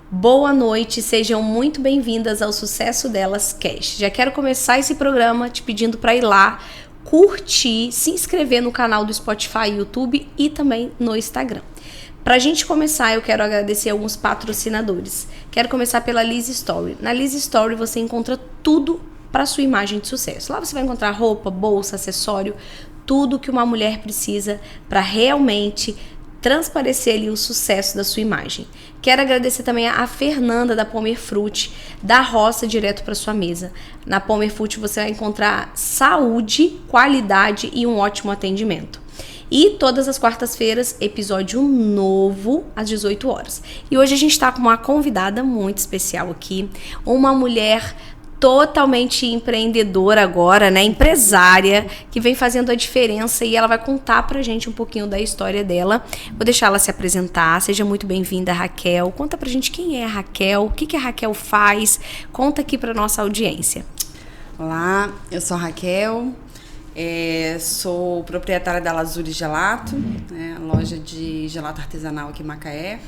Boa noite, sejam muito bem-vindas ao Sucesso Delas Cast. Já quero começar esse programa te pedindo para ir lá, curtir, se inscrever no canal do Spotify, YouTube e também no Instagram. Pra gente começar, eu quero agradecer alguns patrocinadores. Quero começar pela Liz Story. Na Liz Story você encontra tudo para sua imagem de sucesso. Lá você vai encontrar roupa, bolsa, acessório, tudo que uma mulher precisa para realmente transparecer ali o sucesso da sua imagem. Quero agradecer também a Fernanda da Pomer Fruit, da roça direto para sua mesa. Na Pomer Fruit você vai encontrar saúde, qualidade e um ótimo atendimento. E todas as quartas-feiras, episódio novo às 18 horas. E hoje a gente está com uma convidada muito especial aqui, uma mulher totalmente empreendedora agora, né? Empresária, que vem fazendo a diferença e ela vai contar pra gente um pouquinho da história dela. Vou deixar ela se apresentar. Seja muito bem-vinda, Raquel. Conta pra gente quem é a Raquel, o que a Raquel faz. Conta aqui pra nossa audiência. Olá, eu sou a Raquel, sou proprietária da Lazuri Gelato, né? Loja de gelato artesanal aqui em Macaé.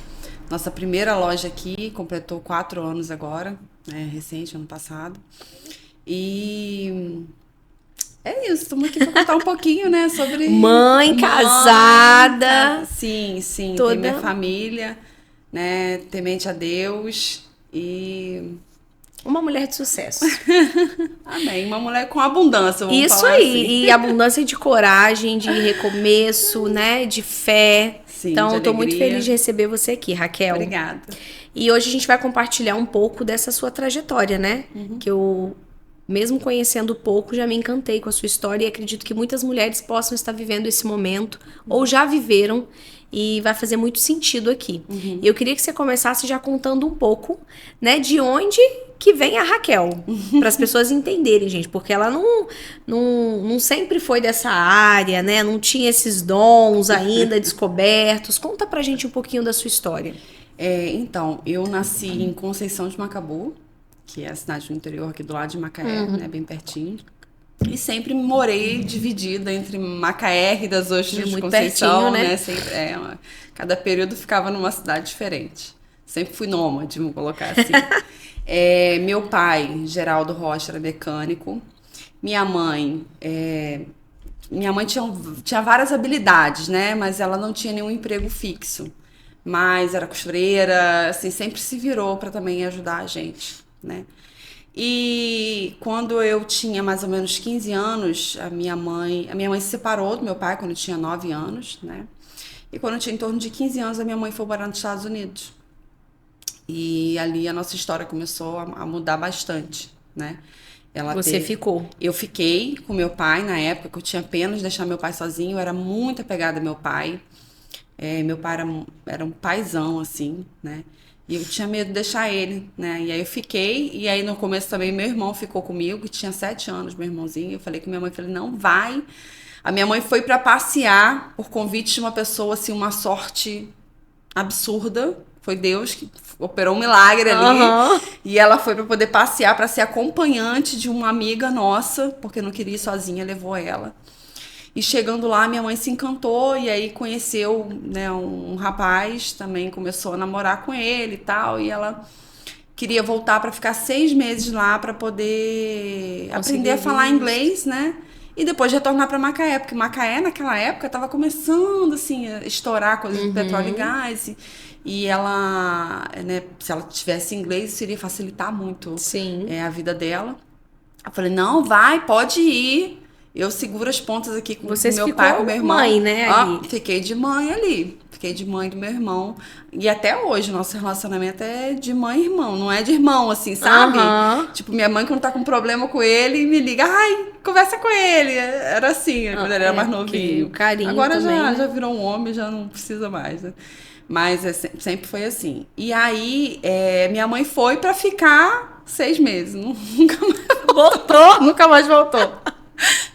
Nossa primeira loja aqui completou 4 anos agora, né, recente, ano passado. E é isso, estamos aqui para contar um pouquinho, né, sobre... Mãe casada. Sim, toda... tem minha família, né, temente a Deus e... Uma mulher de sucesso. Amém, uma mulher com abundância, vamos isso falar aí, assim. E abundância de coragem, de recomeço, né, de fé. Sim, então, eu tô muito feliz de receber você aqui, Raquel. Obrigada. E hoje a gente vai compartilhar um pouco dessa sua trajetória, né? Que eu, mesmo conhecendo pouco, já me encantei com a sua história e acredito que muitas mulheres possam estar vivendo esse momento ou já viveram e vai fazer muito sentido aqui. E eu queria que você começasse já contando um pouco, né, de onde que vem a Raquel, para as pessoas entenderem, gente, porque ela não sempre foi dessa área, né? Não tinha esses dons ainda descobertos. Conta pra gente um pouquinho da sua história. Então, eu nasci em Conceição de Macabu, que é a cidade do interior aqui do lado de Macaé, né, bem pertinho. E sempre morei dividida entre Macaé e das Ostras de Conceição, pertinho, né? Sempre, cada período ficava numa cidade diferente. Sempre fui nômade, vamos colocar assim. Meu pai, Geraldo Rocha, era mecânico. Minha mãe tinha várias habilidades, né? Mas ela não tinha nenhum emprego fixo. Mas era costureira, assim, sempre se virou para também ajudar a gente, né? E quando eu tinha mais ou menos 15 anos, a minha mãe se separou do meu pai quando eu tinha 9 anos, né? E quando eu tinha em torno de 15 anos, a minha mãe foi morar nos Estados Unidos. E ali a nossa história começou a mudar bastante, né? Ficou? Eu fiquei com meu pai na época, que eu tinha pena de deixar meu pai sozinho, eu era muito apegada ao meu pai. Meu pai era um paizão, assim, né? E eu tinha medo de deixar ele, né? E aí eu fiquei, e aí no começo também meu irmão ficou comigo, que tinha 7 anos, meu irmãozinho. Eu falei com minha mãe, falei, não vai. A minha mãe foi pra passear por convite de uma pessoa, assim, uma sorte absurda. Foi Deus que operou um milagre ali. E ela foi pra poder passear, pra ser acompanhante de uma amiga nossa, porque não queria ir sozinha, levou ela. E chegando lá, minha mãe se encantou e aí conheceu, né, um rapaz, também começou a namorar com ele e tal. E ela queria voltar para ficar 6 meses lá para poder aprender a falar inglês, né? E depois retornar para Macaé, porque Macaé naquela época estava começando assim, a estourar coisas de petróleo e gás. E ela, né, se ela tivesse inglês, isso iria facilitar muito a vida dela. Eu falei, não, vai, pode ir. Eu seguro as pontas aqui com meu pai, com meu irmão. Mãe, né? Fiquei de mãe ali. Fiquei de mãe do meu irmão. E até hoje, nosso relacionamento é de mãe e irmão. Não é de irmão, assim, sabe? Tipo, minha mãe, quando tá com problema com ele, me liga. Ai, conversa com ele. Era assim, quando ele era mais novinho. O carinho agora também. já virou um homem, já não precisa mais, né? Mas sempre foi assim. E aí, minha mãe foi pra ficar 6 meses. Nunca mais voltou. Nunca mais voltou.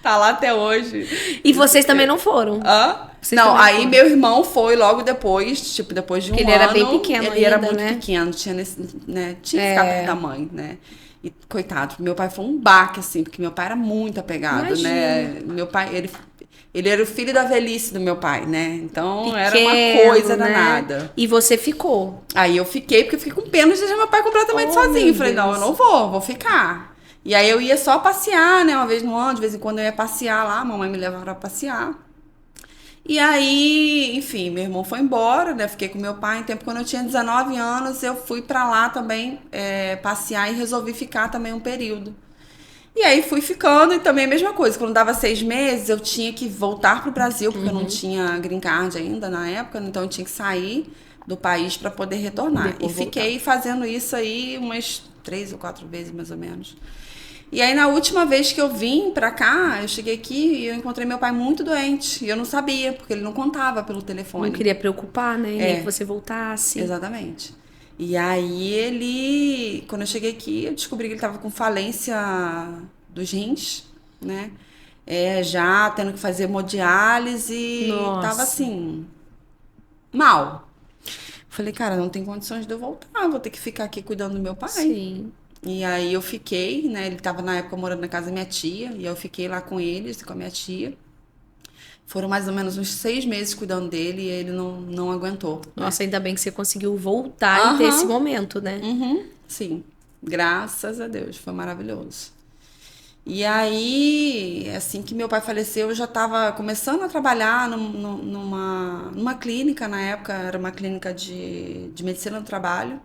Tá lá até hoje. E vocês também não foram? Não, aí meu irmão foi logo depois, tipo, depois de um ano. Ele era bem pequeno ainda, ele era muito né? pequeno, tinha que ficar perto da mãe, né? E, coitado, meu pai foi um baque, assim, porque meu pai era muito apegado, né? Meu pai, Ele era o filho da velhice do meu pai, né? Então era Pequeno, uma coisa né? danada. E você ficou. Aí eu fiquei, porque eu fiquei com pena de deixar meu pai completamente sozinho. Meu Falei, não, Deus. eu não vou ficar. E aí eu ia só passear, né? Uma vez no ano, de vez em quando eu ia passear lá, a mamãe me levava pra passear. E aí, enfim, meu irmão foi embora, né? Fiquei com meu pai. Em tempo, quando eu tinha 19 anos, eu fui pra lá também passear e resolvi ficar também um período. E aí fui ficando e também a mesma coisa. Quando dava 6 meses, eu tinha que voltar pro Brasil, porque eu não tinha green card ainda na época, então eu tinha que sair do país para poder retornar. Depois E fiquei fazendo isso aí umas 3 ou 4 vezes, mais ou menos. E aí, na última vez que eu vim pra cá, eu cheguei aqui e eu encontrei meu pai muito doente. E eu não sabia, porque ele não contava pelo telefone. Não queria preocupar, né? Nem que você voltasse. Exatamente. E aí ele, quando eu cheguei aqui, eu descobri que ele tava com falência dos rins, né? Já tendo que fazer hemodiálise e Nossa. tava assim, mal. Falei, cara, não tem condições de eu voltar, vou ter que ficar aqui cuidando do meu pai. Sim. E aí eu fiquei, né? Ele tava na época morando na casa da minha tia, e eu fiquei lá com eles, com a minha tia. Foram mais ou menos uns 6 meses cuidando dele e ele não aguentou. Nossa, ainda bem que você conseguiu voltar e ter esse momento, né? Sim, graças a Deus, foi maravilhoso. E aí, assim que meu pai faleceu, eu já estava começando a trabalhar numa clínica, na época era uma clínica de medicina do trabalho.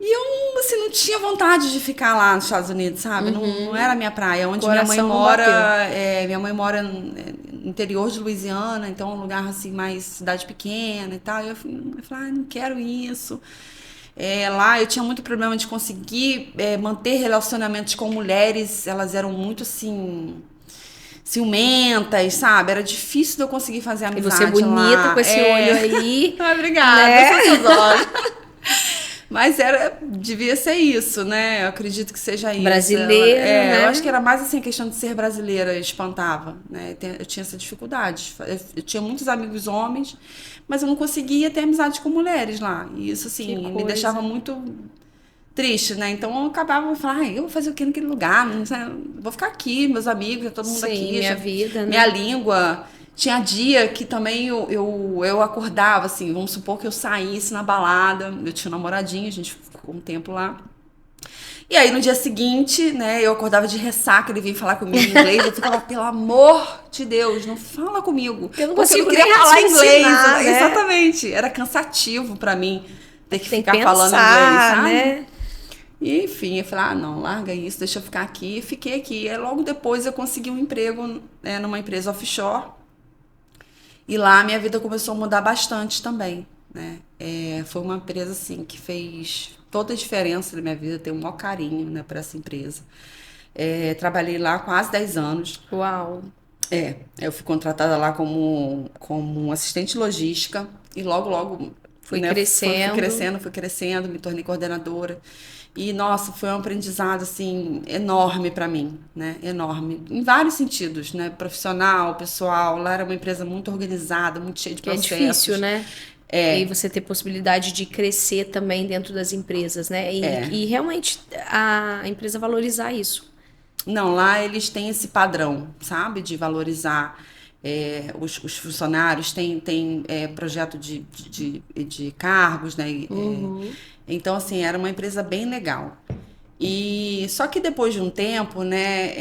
E eu, assim, não tinha vontade de ficar lá nos Estados Unidos, sabe? Não era a minha praia. Onde minha mãe Coração não mora, bateu. minha mãe mora no interior de Louisiana, então é um lugar, assim, mais cidade pequena e tal. E eu falei, não quero isso. Lá eu tinha muito problema de conseguir manter relacionamentos com mulheres. Elas eram muito, assim, ciumentas, sabe? Era difícil de eu conseguir fazer E amizade você bonita lá. com esse olho aí. Obrigada, né? são seus olhos. Mas devia ser isso, né? Eu acredito que seja isso. Brasileira, né? Eu acho que era mais assim a questão de ser brasileira, espantava, né? Eu tinha essa dificuldade. Eu tinha muitos amigos homens, mas eu não conseguia ter amizade com mulheres lá. E isso, assim, me deixava muito triste, né? Então eu acabava falando, eu vou fazer o que naquele lugar? Não sei, vou ficar aqui, meus amigos, todo mundo aqui. Minha vida, né? Minha língua. Tinha dia que também eu acordava, assim, vamos supor que eu saísse na balada, eu tinha um namoradinho, a gente ficou um tempo lá. E aí no dia seguinte, né, eu acordava de ressaca, ele vinha falar comigo em inglês, eu ficava, pelo amor de Deus, não fala comigo. Eu não porque eu consigo não queria nem falar inglês. raciocinar, né? Exatamente, era cansativo pra mim ter que Tem ficar que falando pensar, inglês, sabe? né? E, enfim, eu falei, não, larga isso, deixa eu ficar aqui. E fiquei aqui. E aí, logo depois eu consegui um emprego numa empresa offshore. E lá a minha vida começou a mudar bastante também, né? Foi uma empresa, assim, que fez toda a diferença na minha vida. Tenho o maior carinho, né, por essa empresa. Trabalhei lá há quase 10 anos. Uau. Eu fui contratada lá como assistente logística. E logo, Fui né, crescendo. fui crescendo, me tornei coordenadora. E, nossa, foi um aprendizado, assim, enorme para mim, né? Enorme. Em vários sentidos, né? Profissional, pessoal. Lá era uma empresa muito organizada, muito cheia de processos. É difícil, né? E você ter possibilidade de crescer também dentro das empresas, né? E realmente a empresa valorizar isso. Não, lá eles têm esse padrão, sabe? De valorizar os funcionários, tem projeto de cargos, né? Então, assim, era uma empresa bem legal. E só que depois de um tempo, né?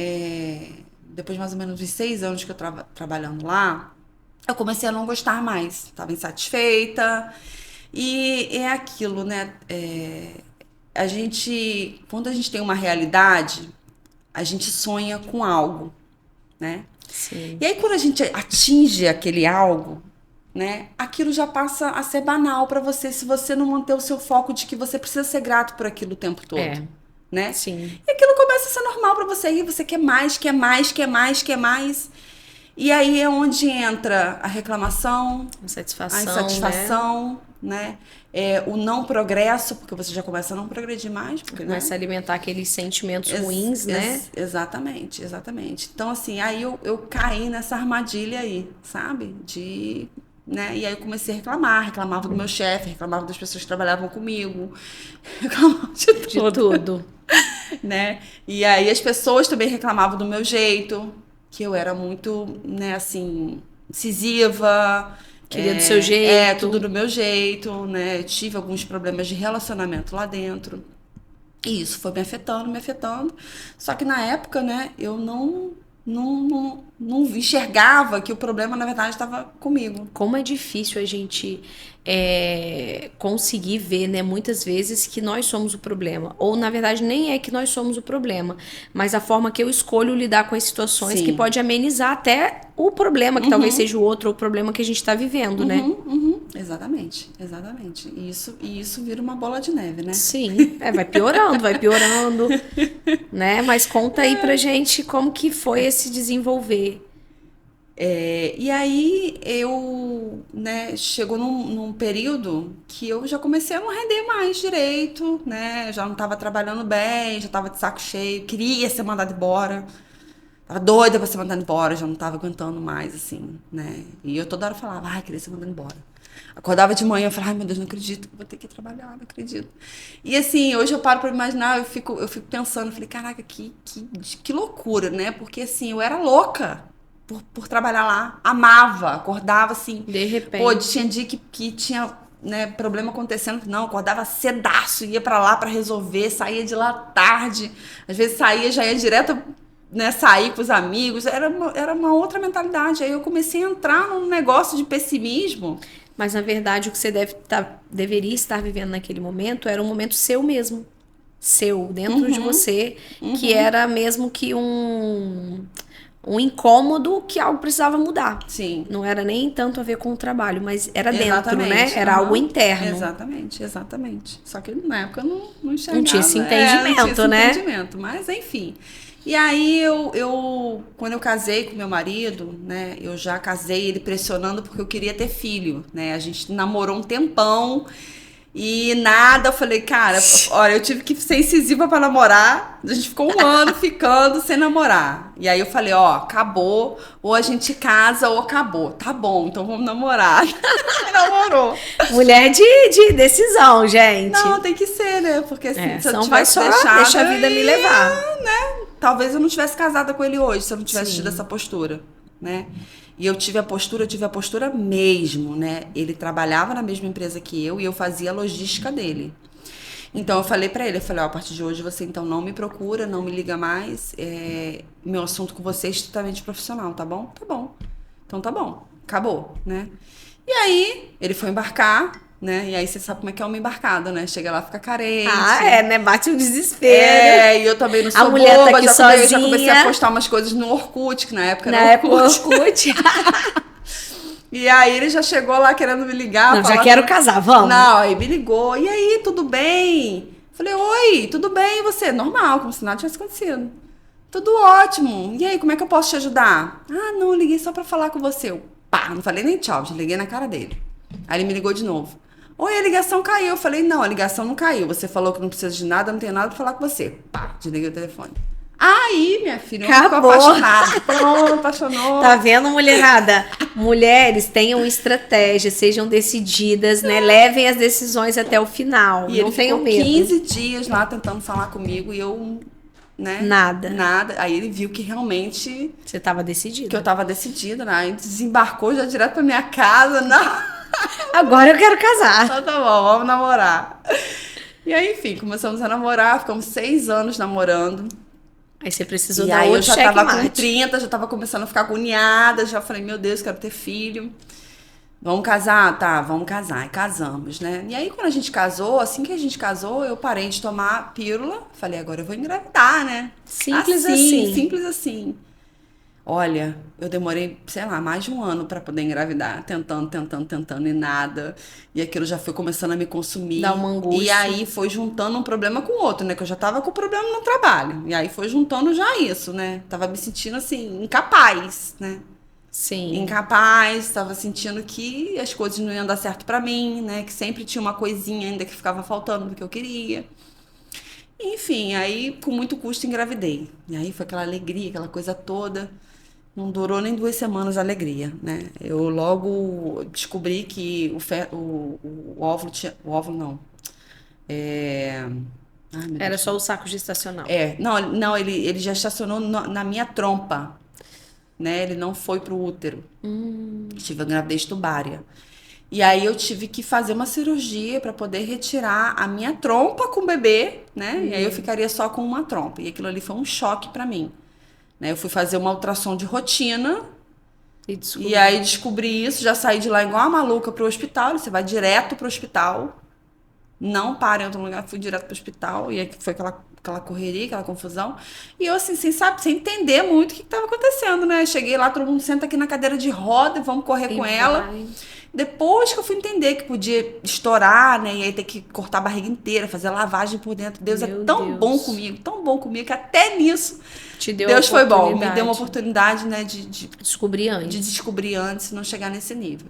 Depois de mais ou menos uns 6 anos que eu trabalhando lá, eu comecei a não gostar mais. Estava insatisfeita. E é aquilo, né? Quando a gente tem uma realidade, a gente sonha com algo, né? Sim. E aí, quando a gente atinge aquele algo, né? Aquilo já passa a ser banal para você, se você não manter o seu foco de que você precisa ser grato por aquilo o tempo todo, né? Sim. E aquilo começa a ser normal para você, e você quer mais, quer mais, quer mais, quer mais. E aí é onde entra a reclamação, A insatisfação, a insatisfação, né? O não progresso, porque você já começa a não progredir mais. Porque, começa a alimentar aqueles sentimentos ruins, né? Exatamente. Então, assim, aí eu caí nessa armadilha aí, sabe? Né? E aí eu comecei a reclamava do meu chefe, reclamava das pessoas que trabalhavam comigo, reclamava de tudo. Né? E aí as pessoas também reclamavam do meu jeito, que eu era muito, né, assim, incisiva. Queria do seu jeito. Tudo do meu jeito, né? Tive alguns problemas de relacionamento lá dentro. E isso foi me afetando, me afetando. Só que na época, né, eu não enxergava que o problema, na verdade, estava comigo. Como é difícil a gente conseguir ver, né, muitas vezes que nós somos o problema. Ou, na verdade, nem é que nós somos o problema, mas a forma que eu escolho lidar com as situações que pode amenizar até o problema, que talvez seja o outro, ou o problema que a gente está vivendo, né? Exatamente, exatamente. E isso vira uma bola de neve, né? Sim, vai piorando, né? Mas conta aí pra gente como que foi esse desenvolver. E aí eu, né, chegou num período que eu já comecei a não render mais direito, né? Já não estava trabalhando bem, já estava de saco cheio, queria ser mandada embora. Tava doida pra ser mandada embora, já não tava aguentando mais, assim, né? E eu toda hora falava, ai, queria ser mandada embora. Acordava de manhã, eu falava, ai, meu Deus, não acredito que vou ter que ir trabalhar, não acredito. E assim, hoje eu paro pra imaginar, eu fico pensando, falei, caraca, que loucura, né? Porque assim, eu era louca por trabalhar lá, amava, acordava assim. De repente. Pô, tinha dia que tinha, né, problema acontecendo, não, acordava cedaço, ia pra lá pra resolver, saía de lá tarde, às vezes saía, já ia direto, né, sair com os amigos, era uma outra mentalidade. Aí eu comecei a entrar num negócio de pessimismo. Mas, na verdade, o que você deveria estar vivendo naquele momento era um momento seu mesmo. Seu, dentro de você, que era mesmo que um incômodo que algo precisava mudar. Sim. Não era nem tanto a ver com o trabalho, mas era Exatamente. dentro, né? Era algo interno. Exatamente. Só que na época eu não enxergava. Não tinha esse entendimento, né? Entendimento, mas enfim. E aí quando eu casei com meu marido, né, eu já casei ele pressionando porque eu queria ter filho, né? A gente namorou um tempão e nada, eu falei, cara, olha, eu tive que ser incisiva pra namorar. A gente ficou um ano ficando sem namorar. E aí eu falei, ó, acabou, ou a gente casa ou acabou. Tá bom, então vamos namorar. Namorou. Mulher de decisão, gente. Não, tem que ser, né? Porque assim, se eu tivesse deixado, deixa a vida me levar. Né? Talvez eu não tivesse casada com ele hoje, se eu não tivesse Sim. tido essa postura, né? E eu tive a postura mesmo, né? Ele trabalhava na mesma empresa que eu e eu fazia a logística dele. Então eu falei pra ele, ó, a partir de hoje você então não me procura, não me liga mais, meu assunto com você é estritamente profissional, tá bom? Tá bom. Então tá bom, acabou, né? E aí ele foi embarcar, né? E aí você sabe como é que é uma embarcada, né? Chega lá, fica carente. Né? Bate um desespero. E eu também não sou a mulher boba, tá aqui já comecei a postar umas coisas no Orkut, que na época era Orkut. E aí ele já chegou lá querendo me ligar. Não, já quero casar, vamos. Não, aí me ligou. E aí, tudo bem? Falei, oi, tudo bem? E você? Normal, como se nada tivesse acontecido. Tudo ótimo. E aí, como é que eu posso te ajudar? Ah, não, eu liguei só pra falar com você. Eu, pá, não falei nem tchau, já liguei na cara dele. Aí ele me ligou de novo. Oi, a ligação caiu. Eu falei, não, a ligação não caiu. Você falou que não precisa de nada, não tenho nada pra falar com você. Pá, desliguei o telefone. Aí, minha filha, eu ficou apaixonada. Pronto, apaixonou. Tá vendo, mulherada? Mulheres, tenham estratégia, sejam decididas, né? Levem as decisões até o final. E não tenham medo. 15 dias lá tentando falar comigo e eu, né? Nada. Aí ele viu que realmente... Você tava decidida. Que eu tava decidida, né? Aí desembarcou já direto pra minha casa. Não. Agora eu quero casar. Então tá bom, vamos namorar. E aí, enfim, começamos a namorar. Ficamos 6 anos namorando. Aí você precisou e dar aí outro eu já tava checkmate. com 30, já tava começando a ficar agoniada, já falei, meu Deus, quero ter filho. Vamos casar? Tá, vamos casar. E casamos, né? E aí quando a gente casou, assim que a gente casou, eu parei de tomar pílula. Falei, agora eu vou engravidar, né? Simples assim. Simples assim. Olha, eu demorei, sei lá, mais de um ano pra poder engravidar. Tentando e nada. E aquilo já foi começando a me consumir. Dá uma angústia. E aí foi juntando um problema com o outro, né? Que eu já tava com problema no trabalho. E aí foi juntando já isso, né? Tava me sentindo, assim, incapaz, né? Sim. Incapaz, tava sentindo que as coisas não iam dar certo pra mim, né? Que sempre tinha uma coisinha ainda que ficava faltando do que eu queria. Enfim, aí com muito custo engravidei. E aí foi aquela alegria, aquela coisa toda. Não durou nem 2 semanas a alegria, né? Eu logo descobri que o óvulo tinha... O óvulo não. Era só o saco gestacional. Não, ele já estacionou na minha trompa. né? Ele não foi pro útero. Tive a gravidez tubária. E aí eu tive que fazer uma cirurgia para poder retirar a minha trompa com o bebê, né? E aí eu ficaria só com uma trompa. E aquilo ali foi um choque para mim, né? Eu fui fazer uma ultrassom de rotina. E aí descobri isso, já saí de lá igual uma maluca pro hospital. Você vai direto pro hospital. Não para em outro lugar, fui direto pro hospital. E aí foi aquela correria, aquela confusão. E eu, assim, sem entender muito o que estava acontecendo, né? Cheguei lá, todo mundo senta aqui na cadeira de roda, vamos correr com ela. Depois que eu fui entender que podia estourar, né? E aí ter que cortar a barriga inteira, fazer lavagem por dentro. Deus é tão bom comigo, que até nisso Deus foi bom. Me deu uma oportunidade, né? De descobrir antes. De descobrir antes, não chegar nesse nível.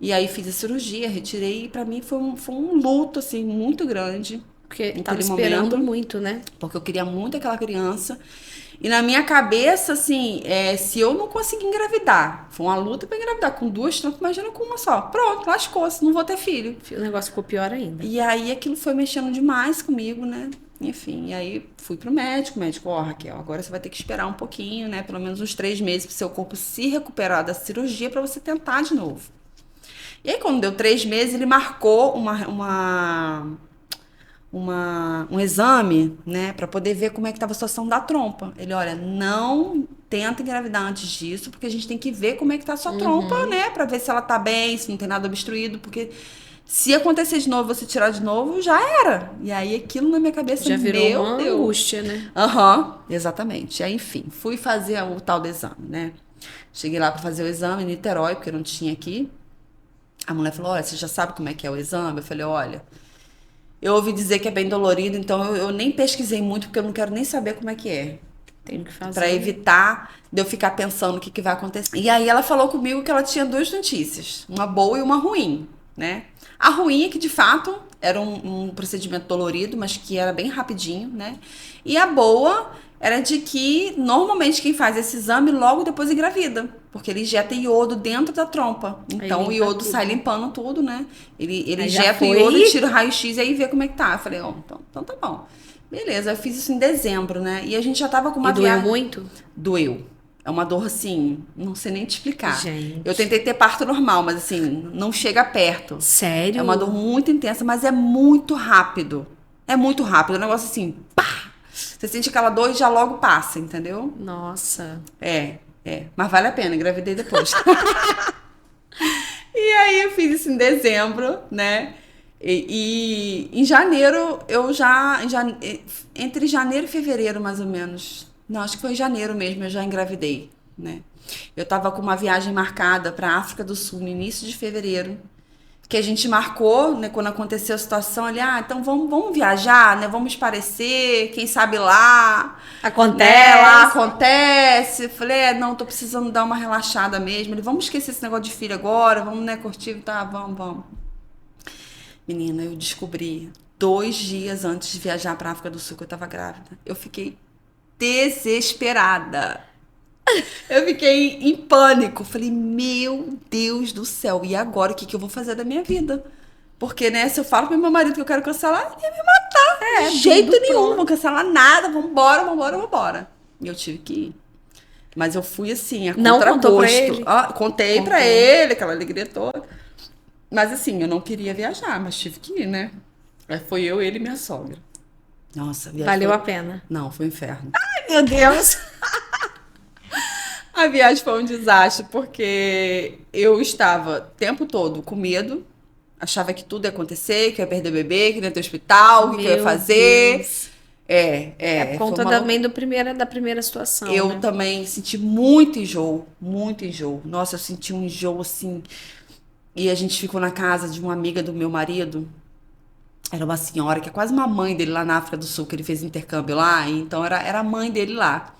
E aí fiz a cirurgia, retirei, e pra mim foi um luto, assim, muito grande. Porque tava esperando muito, né? Porque eu queria muito aquela criança. E na minha cabeça, assim, se eu não conseguir engravidar, foi uma luta pra engravidar com 2 trompas, imagina com uma só. Pronto, lascou-se, não vou ter filho. O negócio ficou pior ainda. E aí aquilo foi mexendo demais comigo, né? Enfim, e aí fui pro médico, o médico, Raquel, agora você vai ter que esperar um pouquinho, né? Pelo menos uns 3 meses pro seu corpo se recuperar da cirurgia pra você tentar de novo. E aí quando deu 3 meses, ele marcou um exame, né, para poder ver como é que estava a situação da trompa. Ele, olha, não tenta engravidar antes disso, porque a gente tem que ver como é que tá a sua trompa, né, para ver se ela tá bem, se não tem nada obstruído, porque se acontecer de novo, você tirar de novo, já era. E aí aquilo na minha cabeça, já virou uma angústia, né? Exatamente. Aí, enfim, fui fazer o tal do exame, né? Cheguei lá para fazer o exame em Niterói, porque não tinha aqui. A mulher falou, olha, você já sabe como é que é o exame? Eu falei, olha, eu ouvi dizer que é bem dolorido, então eu nem pesquisei muito, porque eu não quero nem saber como é que é. Tenho que fazer. Pra evitar de eu ficar pensando o que vai acontecer. E aí ela falou comigo que ela tinha 2 notícias, uma boa e uma ruim, né? A ruim é que, de fato, era um procedimento dolorido, mas que era bem rapidinho, né? E a boa era de que, normalmente, quem faz esse exame logo depois engravida. Porque ele injeta iodo dentro da trompa. Então, o iodo sai limpando tudo, né? Ele injeta o iodo, tira o raio-x e aí vê como é que tá. Eu falei, então tá bom. Beleza, eu fiz isso em dezembro, né? E a gente já tava com uma viagem... doeu muito? Doeu. É uma dor, assim, não sei nem te explicar. Gente. Eu tentei ter parto normal, mas, assim, não chega perto. Sério? É uma dor muito intensa, mas é muito rápido. É muito rápido. É um negócio assim, pá! Você sente aquela dor e já logo passa, entendeu? Nossa. Mas vale a pena, engravidei depois. E aí eu fiz isso em dezembro, né? E em janeiro, entre janeiro e fevereiro, mais ou menos. Não, acho que foi em janeiro mesmo, eu já engravidei, né? Eu tava com uma viagem marcada para África do Sul no início de fevereiro, que a gente marcou, né, quando aconteceu a situação ali, então vamos viajar, né? Vamos esparecer, quem sabe lá. Acontece. Né, lá acontece. Falei, não, tô precisando dar uma relaxada mesmo. Ele, vamos esquecer esse negócio de filho agora, vamos, né, curtir, tá, vamos. Menina, eu descobri 2 dias antes de viajar pra África do Sul que eu tava grávida. Eu fiquei desesperada. Eu fiquei em pânico. Falei, meu Deus do céu, e agora o que eu vou fazer da minha vida? Porque, né, se eu falo pro meu marido que eu quero cancelar, ele ia me matar. De jeito nenhum, não vou cancelar nada, vambora. E eu tive que ir. Mas eu fui assim, a não contragosto. Contou pra ele? Contei pra ele, aquela alegria toda. Mas assim, eu não queria viajar, mas tive que ir, né? Aí foi eu, ele e minha sogra. Nossa, valeu a pena. Não, foi um inferno. Ai, meu Deus! A viagem foi um desastre, porque eu estava o tempo todo com medo, achava que tudo ia acontecer, que eu ia perder o bebê, que não ia ter hospital, o que eu ia fazer. Deus. É por conta também da primeira situação. Eu também senti muito enjoo, muito enjoo. Nossa, eu senti um enjoo assim. E a gente ficou na casa de uma amiga do meu marido. Era uma senhora que é quase uma mãe dele lá na África do Sul, que ele fez intercâmbio lá. Então era a mãe dele lá.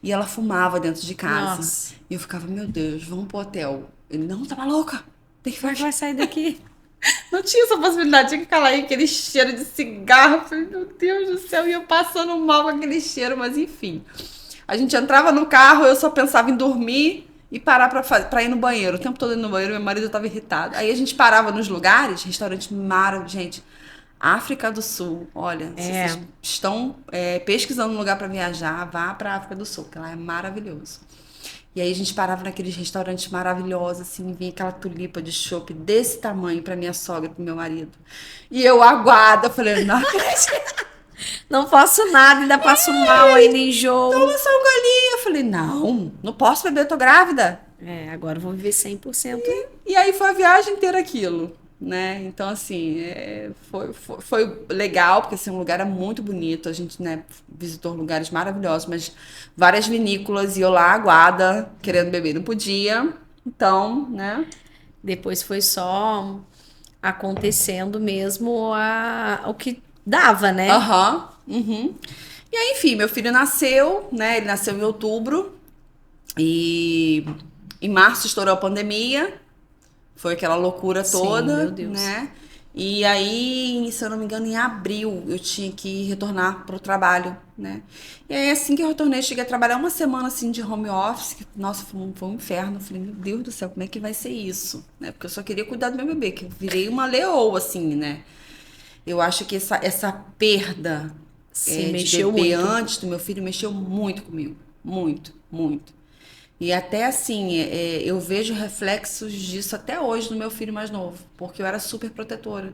E ela fumava dentro de casa. Nossa. E eu ficava, meu Deus, vamos pro hotel. Ele, não, tá maluca? Tem que vai sair daqui. Não tinha essa possibilidade, tinha que ficar lá aí, aquele cheiro de cigarro. Eu falei, meu Deus do céu, e eu passando mal com aquele cheiro, mas enfim. A gente entrava no carro, eu só pensava em dormir e parar pra ir no banheiro. O tempo todo indo no banheiro, meu marido tava irritado. Aí a gente parava nos lugares, restaurante maravilhoso, gente. África do Sul, olha, se vocês estão pesquisando um lugar para viajar, vá para África do Sul, que lá é maravilhoso. E aí a gente parava naqueles restaurantes maravilhosos, assim, vinha aquela tulipa de chopp desse tamanho pra minha sogra, pro meu marido. E eu aguada, falei, não acredito. Não faço nada, ainda passo mal, ainda enjoo. Toma só um golinho. Eu falei, não posso beber, eu tô grávida. Agora eu vou viver 100%. E aí foi a viagem inteira aquilo, né? Então, assim, foi legal, porque assim, o lugar era muito bonito. A gente, né, visitou lugares maravilhosos, mas várias vinícolas e eu lá aguada, querendo beber, não podia. Então, né? Depois foi só acontecendo mesmo o que dava, né? Aham. Uhum. E aí, enfim, meu filho nasceu, né? Ele nasceu em outubro. E em março estourou a pandemia. Foi aquela loucura toda, meu Deus. né? E aí, se eu não me engano, em abril eu tinha que retornar pro trabalho, né? E aí, assim que eu retornei, cheguei a trabalhar uma semana assim de home office. Nossa, foi um inferno. Eu falei, meu Deus do céu, como é que vai ser isso? Né? Porque eu só queria cuidar do meu bebê, que eu virei uma leoa, assim, né? Eu acho que essa perda Se de mexeu bebê muito. antes do meu filho mexeu muito comigo. Muito, muito. E até assim, eu vejo reflexos disso até hoje no meu filho mais novo, porque eu era super protetora,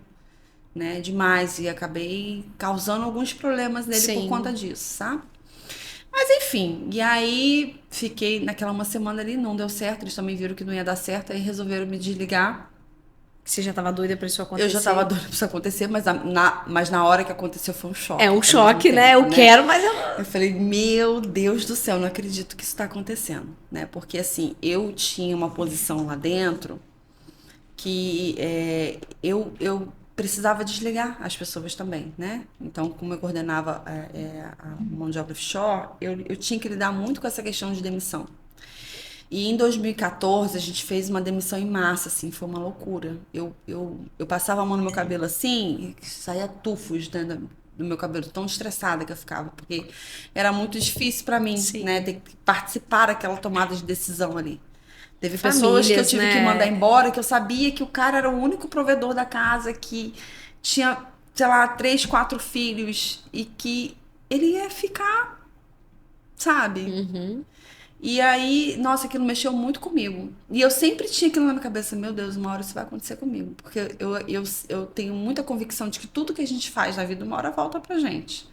né? Demais. E acabei causando alguns problemas nele por Sim. conta disso, sabe? Mas enfim, e aí fiquei naquela uma semana ali, não deu certo, eles também viram que não ia dar certo, aí resolveram me desligar. Você já tava doida pra isso acontecer? Eu já tava doida pra isso acontecer, mas na hora que aconteceu foi um choque. É um ao choque, mesmo né? tempo, Eu quero, mas eu... Eu falei, meu Deus do céu, não acredito que isso tá acontecendo, né? Porque assim, eu tinha uma posição lá dentro que eu precisava desligar as pessoas também, né? Então, como eu coordenava a mão de obra offshore, eu tinha que lidar muito com essa questão de demissão. E em 2014 a gente fez uma demissão em massa, assim, foi uma loucura. Eu passava a mão no meu cabelo assim, e saía tufos, né, do meu cabelo, tão estressada que eu ficava, porque era muito difícil para mim, Sim. né, ter que participar daquela tomada de decisão ali. Teve pessoas que eu Famílias, tive que né? mandar embora, que eu sabia que o cara era o único provedor da casa, que tinha, sei lá, 3, 4 filhos, e que ele ia ficar, sabe? Uhum. E aí, nossa, aquilo mexeu muito comigo. E eu sempre tinha aquilo na minha cabeça, meu Deus, uma hora isso vai acontecer comigo. Porque eu tenho muita convicção de que tudo que a gente faz na vida, uma hora volta pra gente.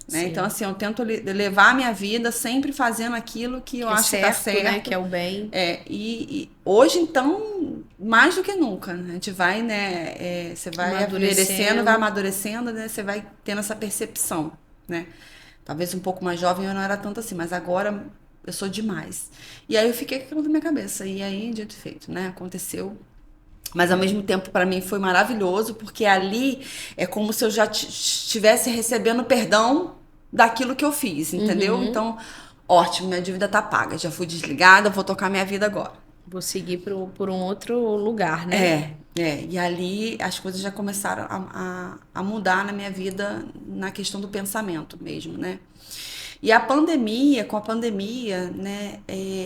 Né? Sim. Então, assim, eu tento levar a minha vida sempre fazendo aquilo que eu Que é acho que tá certo, né? certo. Que é o bem. E hoje, então, mais do que nunca, né? A gente vai, né? Você vai envelhecendo, vai amadurecendo, né? Você vai tendo essa percepção, né? Talvez um pouco mais jovem eu não era tanto assim, mas agora eu sou demais. E aí eu fiquei com aquilo na minha cabeça. E aí, dito e feito, né? Aconteceu. Mas ao mesmo tempo, para mim, foi maravilhoso, porque ali é como se eu já estivesse recebendo perdão daquilo que eu fiz, entendeu? Então, ótimo, minha dívida tá paga. Já fui desligada, vou tocar minha vida agora. Vou seguir por um outro lugar, né? E ali as coisas já começaram a mudar na minha vida, na questão do pensamento mesmo, né? E com a pandemia, né,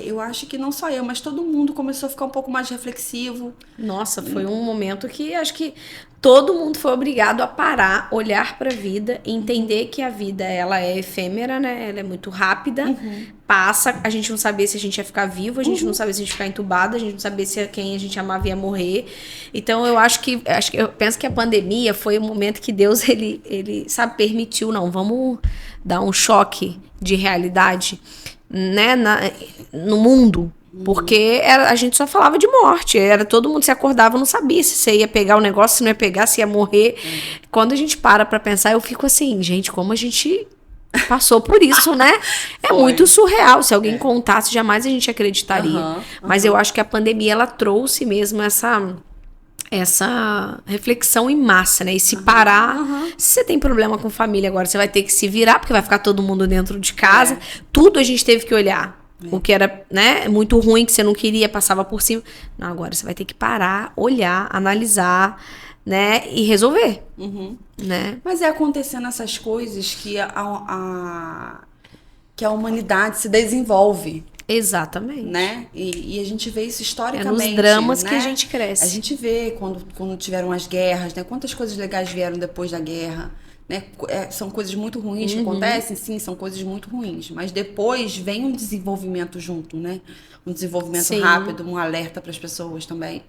eu acho que não só eu, mas todo mundo começou a ficar um pouco mais reflexivo. Nossa, foi um momento que acho que todo mundo foi obrigado a parar, olhar para a vida, entender que a vida ela é efêmera, né? Ela é muito rápida, passa, a gente não sabia se a gente ia ficar vivo, a gente não sabia se a gente ia ficar entubado, a gente não sabia se quem a gente amava ia morrer. Então eu eu penso que a pandemia foi o momento que Deus ele sabe permitiu, não, vamos dar um choque de realidade, né, no mundo. Porque a gente só falava de morte. Era todo mundo se acordava, não sabia se você ia pegar o negócio, se não ia pegar, se ia morrer. Quando a gente para pra pensar, eu fico assim, gente, como a gente passou por isso, né? É muito surreal. Se alguém contasse, jamais a gente acreditaria. Mas eu acho que a pandemia, ela trouxe mesmo essa reflexão em massa, né? E se parar, se você tem problema com família agora, você vai ter que se virar, porque vai ficar todo mundo dentro de casa. Tudo a gente teve que olhar. O que era, né, muito ruim, que você não queria, passava por cima. Não, agora você vai ter que parar, olhar, analisar, né, e resolver. Né? Mas é acontecendo essas coisas que que a humanidade se desenvolve. Exatamente. Né? E a gente vê isso historicamente. É nos dramas, né? que a gente cresce. A gente vê quando tiveram as guerras, né? Quantas coisas legais vieram depois da guerra. né? São coisas muito ruins que acontecem, sim, são coisas muito ruins. Mas depois vem um desenvolvimento junto, né? Um desenvolvimento Sim. rápido, um alerta para as pessoas também.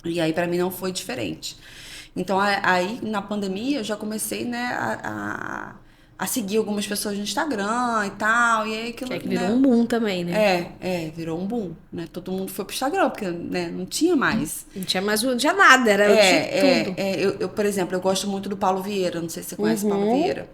E aí, para mim, não foi diferente. Então, aí, na pandemia, eu já comecei, né, a seguir algumas pessoas no Instagram e tal. E aí, aquilo, Que virou né, um boom também, né? virou um boom, né? Todo mundo foi pro Instagram, porque, né, não tinha mais. Não tinha nada, era tudo. Eu, por exemplo, eu gosto muito do Paulo Vieira, não sei se você conhece o Paulo Vieira.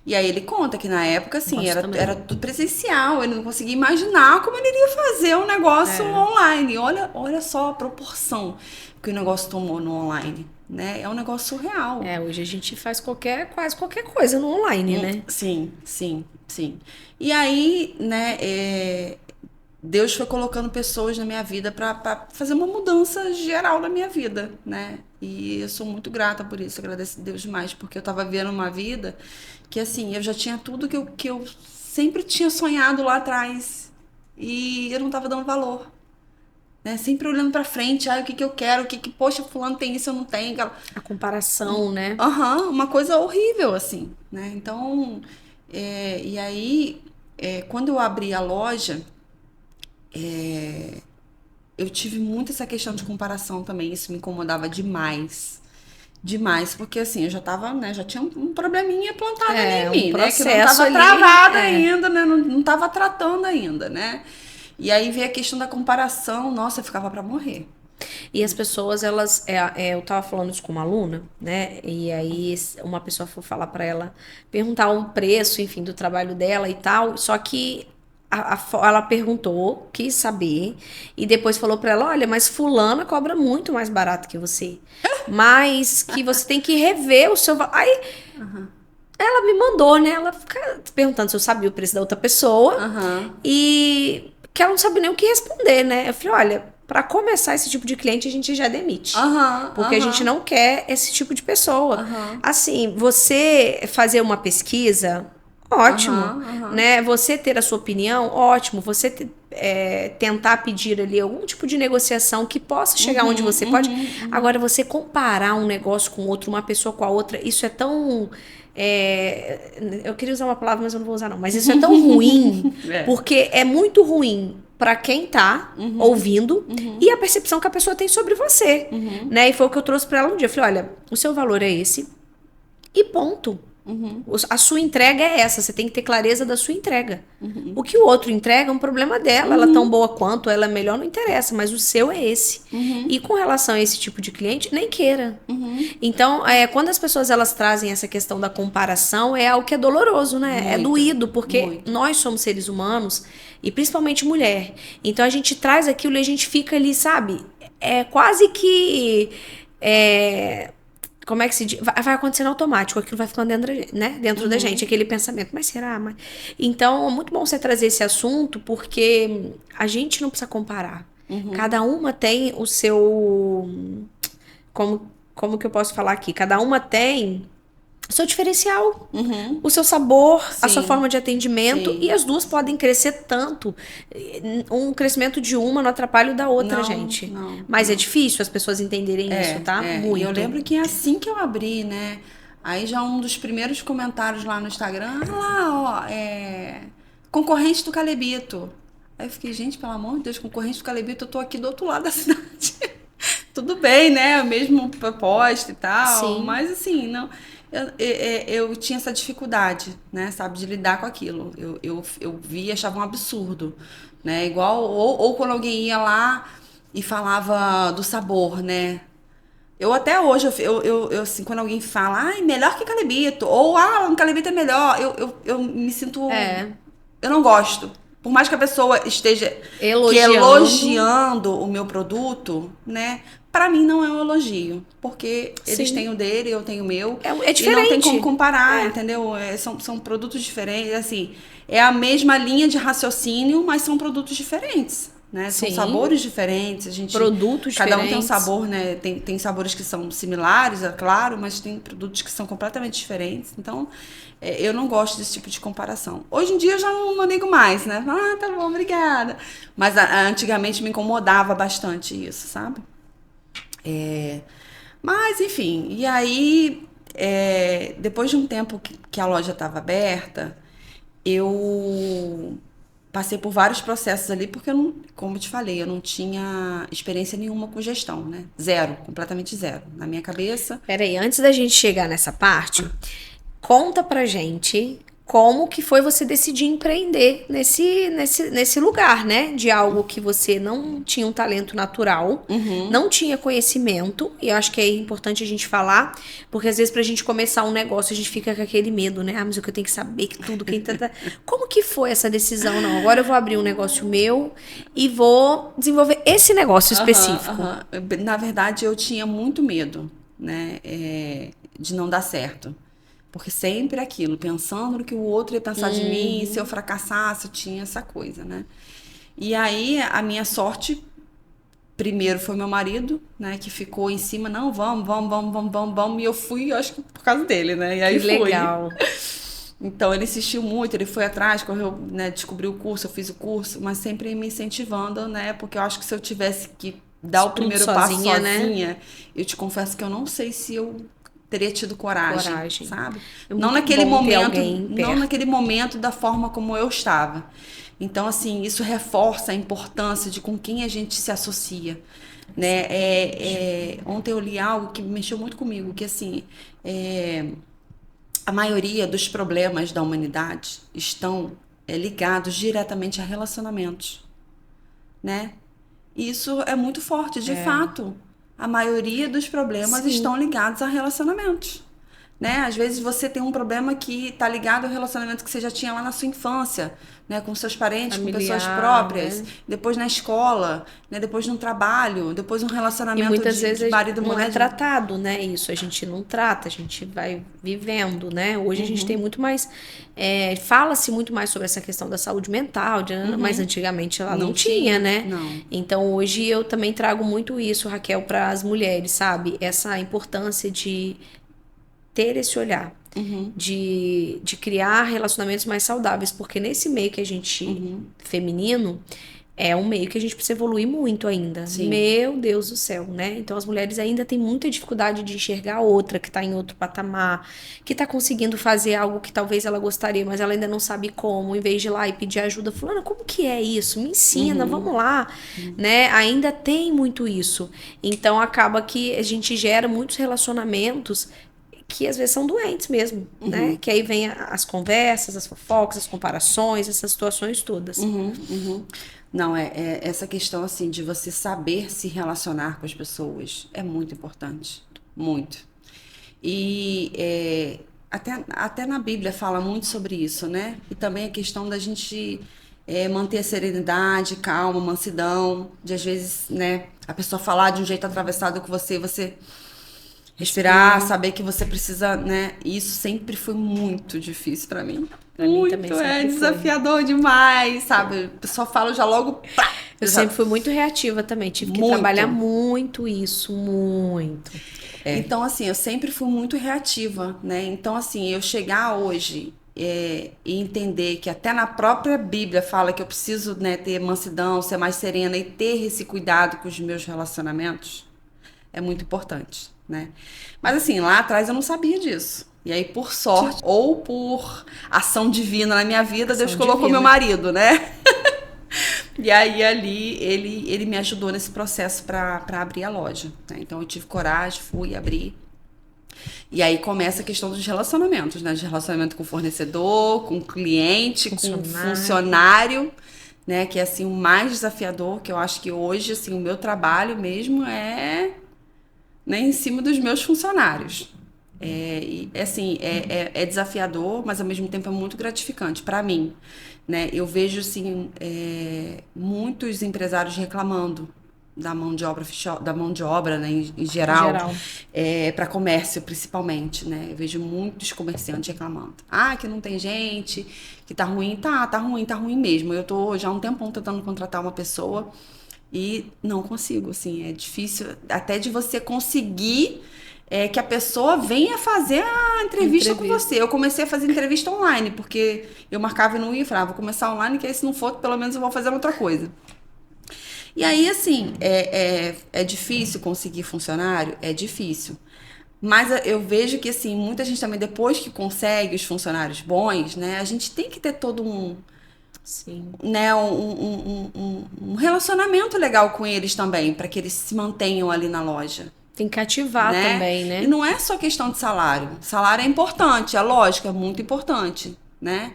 E aí ele conta que na época, assim, era tudo presencial, ele não conseguia imaginar como ele iria fazer um negócio online. Olha só a proporção que o negócio tomou no online, né? É um negócio surreal. Hoje a gente faz quase qualquer coisa no online, né? Sim, sim, sim. E aí, né, Deus foi colocando pessoas na minha vida para fazer uma mudança geral na minha vida, né? E eu sou muito grata por isso, agradeço a Deus demais, porque eu tava vivendo uma vida que, assim, eu já tinha tudo que eu sempre tinha sonhado lá atrás e eu não tava dando valor, né? Sempre olhando para frente, o que eu quero, poxa, fulano tem isso, eu não tenho. A comparação, né? Uma coisa horrível, assim, né? Então, e aí, quando eu abri a loja, eu tive muito essa questão de comparação também, isso me incomodava demais. Demais, porque assim, eu já tava, né, já tinha um probleminha plantado em mim, né, que não tava travada ainda, né, não tava tratando ainda, né. E aí veio a questão da comparação, nossa, eu ficava pra morrer. E as pessoas, elas, eu tava falando isso com uma aluna, né, e aí uma pessoa foi falar pra ela, perguntar um preço, enfim, do trabalho dela e tal, só que ela perguntou, quis saber, e depois falou pra ela, olha, mas fulana cobra muito mais barato que você, mas que você tem que rever o seu... Aí, ela me mandou, né, ela fica perguntando se eu sabia o preço da outra pessoa, e que ela não sabia nem o que responder, né, eu falei, olha, pra começar esse tipo de cliente, a gente já demite, porque a gente não quer esse tipo de pessoa. Assim, você fazer uma pesquisa... Ótimo, né? Você ter a sua opinião, ótimo. Você tentar pedir ali algum tipo de negociação que possa chegar onde você pode. Agora, você comparar um negócio com outro, uma pessoa com a outra, isso é tão... eu queria usar uma palavra, mas eu não vou usar não. Mas isso é tão ruim, porque é muito ruim para quem tá ouvindo e a percepção que a pessoa tem sobre você, né? E foi o que eu trouxe para ela um dia. Eu falei, olha, o seu valor é esse e ponto. A sua entrega é essa, você tem que ter clareza da sua entrega. O que o outro entrega é um problema dela, ela é tão boa quanto, ela é melhor, não interessa, mas o seu é esse. E com relação a esse tipo de cliente, nem queira. Então, quando as pessoas elas trazem essa questão da comparação, é algo que é doloroso, né? Muito, é doído, porque muito. Nós somos seres humanos, e principalmente mulher. Então, a gente traz aquilo e a gente fica ali, sabe? É quase que... como é que se diz? Vai acontecendo automático, aquilo vai ficando dentro da gente, aquele pensamento, mas será? Então, é muito bom você trazer esse assunto, porque a gente não precisa comparar. Cada uma tem o seu... Como que eu posso falar aqui? Cada uma tem o seu diferencial, o seu sabor, a sua forma de atendimento, e as duas podem crescer tanto. Um crescimento de uma não atrapalha o da outra, gente. Mas é difícil as pessoas entenderem isso, tá? Muito. E eu lembro que assim que eu abri, né? Aí já um dos primeiros comentários lá no Instagram, concorrente do Calebito. Aí eu fiquei, gente, pelo amor de Deus, concorrente do Calebito, eu tô aqui do outro lado da cidade. Tudo bem, né? O mesmo proposta e tal, Sim. mas assim, não... Eu tinha essa dificuldade, né, sabe, de lidar com aquilo. Eu via e achava um absurdo, né, igual, ou quando alguém ia lá e falava do sabor, né. Eu até hoje, assim, quando alguém fala, melhor que Calebito, ou, no Calebito é melhor, eu me sinto... Eu não gosto. Por mais que a pessoa esteja elogiando o meu produto, né? Pra mim não é um elogio. Porque eles têm o dele, eu tenho o meu. É diferente. E não tem como comparar, entendeu? São produtos diferentes. Assim, é a mesma linha de raciocínio, mas são produtos diferentes. Né? São sabores diferentes. Produtos cada diferentes. Um tem um sabor, né? Tem sabores que são similares, é claro, mas tem produtos que são completamente diferentes. Então, eu não gosto desse tipo de comparação. Hoje em dia eu já não ligo mais, né? Tá bom, obrigada. Mas antigamente me incomodava bastante isso, sabe? Mas, enfim, e aí depois de um tempo que a loja estava aberta, eu passei por vários processos ali, porque como eu te falei, eu não tinha experiência nenhuma com gestão, né? Zero, completamente zero. Na minha cabeça. Peraí, antes da gente chegar nessa parte, conta pra gente como que foi você decidir empreender nesse lugar, né? De algo que você não tinha um talento natural, não tinha conhecimento, e eu acho que é importante a gente falar, porque às vezes pra gente começar um negócio, a gente fica com aquele medo, né? Ah, mas eu tenho que saber que tudo, quem tá... Como que foi essa decisão? Não, agora eu vou abrir um negócio meu e vou desenvolver esse negócio específico. Na verdade, eu tinha muito medo, né? De não dar certo. Porque sempre aquilo, pensando no que o outro ia pensar de mim, se eu fracassasse, eu tinha essa coisa, né? E aí, a minha sorte, primeiro foi meu marido, né? Que ficou em cima, não, vamos. E eu fui, acho que por causa dele, né? E aí Que legal. Então, ele insistiu muito, ele foi atrás, correu, né? Descobriu o curso, eu fiz o curso, mas sempre me incentivando, né? Porque eu acho que se eu tivesse que dar o primeiro passo sozinha, né? Eu te confesso que eu não sei se eu teria tido coragem. Sabe? Não naquele momento da forma como eu estava. Então, assim, isso reforça a importância de com quem a gente se associa, né? Ontem eu li algo que mexeu muito comigo, que assim, a maioria dos problemas da humanidade estão ligados diretamente a relacionamentos, né? E isso é muito forte, de fato. A maioria dos problemas estão ligados a relacionamentos, né? Às vezes você tem um problema que está ligado ao relacionamento que você já tinha lá na sua infância, né? Com seus parentes, familiar, com pessoas próprias, né? Depois na escola, né? Depois no trabalho, depois um relacionamento e muitas vezes de marido e mulher. Não é tratado, né? Isso a gente não trata, a gente vai vivendo, né? Hoje a gente tem muito mais, fala-se muito mais sobre essa questão da saúde mental, mas antigamente ela não tinha, né? Não. Então hoje eu também trago muito isso, Raquel, para as mulheres, sabe? Essa importância de ter esse olhar, de criar relacionamentos mais saudáveis, porque nesse meio que a gente, feminino, é um meio que a gente precisa evoluir muito ainda. Sim. Meu Deus do céu, né? Então as mulheres ainda têm muita dificuldade de enxergar a outra que tá em outro patamar, que tá conseguindo fazer algo que talvez ela gostaria, mas ela ainda não sabe como, em vez de ir lá e pedir ajuda, fulana, como que é isso? Me ensina, vamos lá, né? Ainda tem muito isso. Então acaba que a gente gera muitos relacionamentos que às vezes são doentes mesmo, né? Que aí vem as conversas, as fofocas, as comparações, essas situações todas. Não, essa questão, assim, de você saber se relacionar com as pessoas é muito importante. Muito. E até na Bíblia fala muito sobre isso, né? E também a questão da gente manter a serenidade, calma, mansidão. De, às vezes, né, a pessoa falar de um jeito atravessado com você respirar, saber que você precisa, né? Isso sempre foi muito difícil pra mim. Mim também sempre desafiador demais, sabe? A pessoa fala já logo... Eu sempre fui muito reativa também. Tive que trabalhar muito isso, muito. Então, assim, eu sempre fui muito reativa, né? Então, assim, eu chegar hoje e entender que até na própria Bíblia fala que eu preciso, né, ter mansidão, ser mais serena e ter esse cuidado com os meus relacionamentos é muito importante, né? Mas assim, lá atrás eu não sabia disso. E aí, por sorte, ou por ação divina na minha vida, Deus colocou meu marido, né? E aí, ali, ele me ajudou nesse processo para abrir a loja, né? Então, eu tive coragem, fui abrir. E aí, começa a questão dos relacionamentos, né? De relacionamento com o fornecedor, com o cliente, com o funcionário, né? Que é, assim, o mais desafiador, que eu acho que hoje, assim, o meu trabalho mesmo é... né, em cima dos meus funcionários. É desafiador, mas ao mesmo tempo é muito gratificante para mim, né? Eu vejo assim, muitos empresários reclamando da mão de obra, né, em geral. Para comércio principalmente, né? Eu vejo muitos comerciantes reclamando. Que não tem gente, que tá ruim. Tá ruim mesmo. Eu tô já há um tempão tentando contratar uma pessoa e não consigo, assim, é difícil até de você conseguir que a pessoa venha fazer a entrevista com você. Eu comecei a fazer entrevista online, porque eu marcava e não ia, falava, vou começar online, que aí se não for, pelo menos eu vou fazer outra coisa. E aí, assim, é difícil conseguir funcionário? É difícil. Mas eu vejo que, assim, muita gente também, depois que consegue os funcionários bons, né? A gente tem que ter todo Sim. né, um relacionamento legal com eles também, para que eles se mantenham ali na loja. Tem que ativar Né? também, né? E não é só questão de salário. Salário é importante, é lógico, é muito importante, né?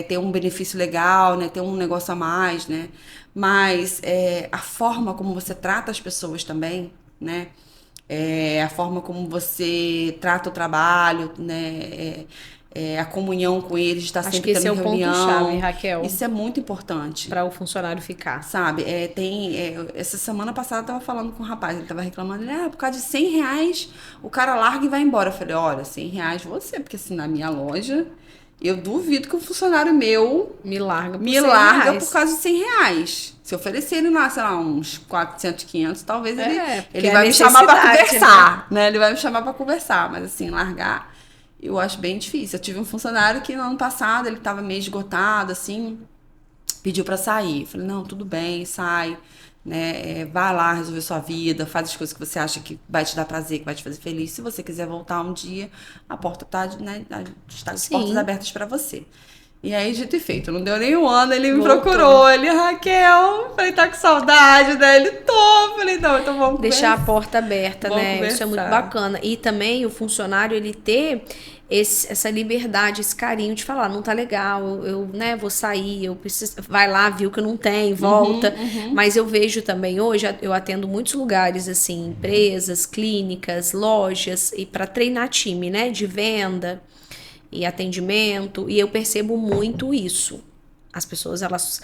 Ter um benefício legal, né? Ter um negócio a mais, né? Mas a forma como você trata as pessoas também, né? A forma como você trata o trabalho, né? A comunhão com eles, estar Acho que sempre esse é tendo o ponto-chave, reunião. Raquel, Isso é muito importante. para o funcionário ficar. Sabe, essa semana passada eu tava falando com um rapaz, ele tava reclamando, por causa de R$ 100, o cara larga e vai embora. Eu falei, olha, R$ 100 você, porque assim, na minha loja, eu duvido que um funcionário meu Me larga por me 100 larga reais. por causa de R$ 100. Se oferecer ele lá, sei lá, uns 400, 500, talvez Porque ele é vai me chamar pra necessidade, conversar, né? Ele vai me chamar pra conversar, mas assim, largar, eu acho bem difícil. Eu tive um funcionário que no ano passado, ele tava meio esgotado, assim, pediu pra sair. Eu falei, não, tudo bem, sai, né? Vai lá resolver sua vida, faz as coisas que você acha que vai te dar prazer, que vai te fazer feliz. Se você quiser voltar um dia, a porta tá, né, está de portas Sim. abertas pra você. E aí, dito e feito, não deu nem um ano, ele me Voltou. procurou, ele, Raquel, falei, tá com saudade, né? Ele, falei, não, então vamos Deixar a conversar. porta aberta, Vamos né? Isso é muito conversar. bacana. E também o funcionário, ele ter essa liberdade, esse carinho de falar, não tá legal, eu né, vou sair, eu preciso. Vai lá, viu que não tem, volta. Mas eu vejo também hoje, eu atendo muitos lugares, assim, empresas, clínicas, lojas, e para treinar time, né? De venda e atendimento, e eu percebo muito isso. As pessoas, elas.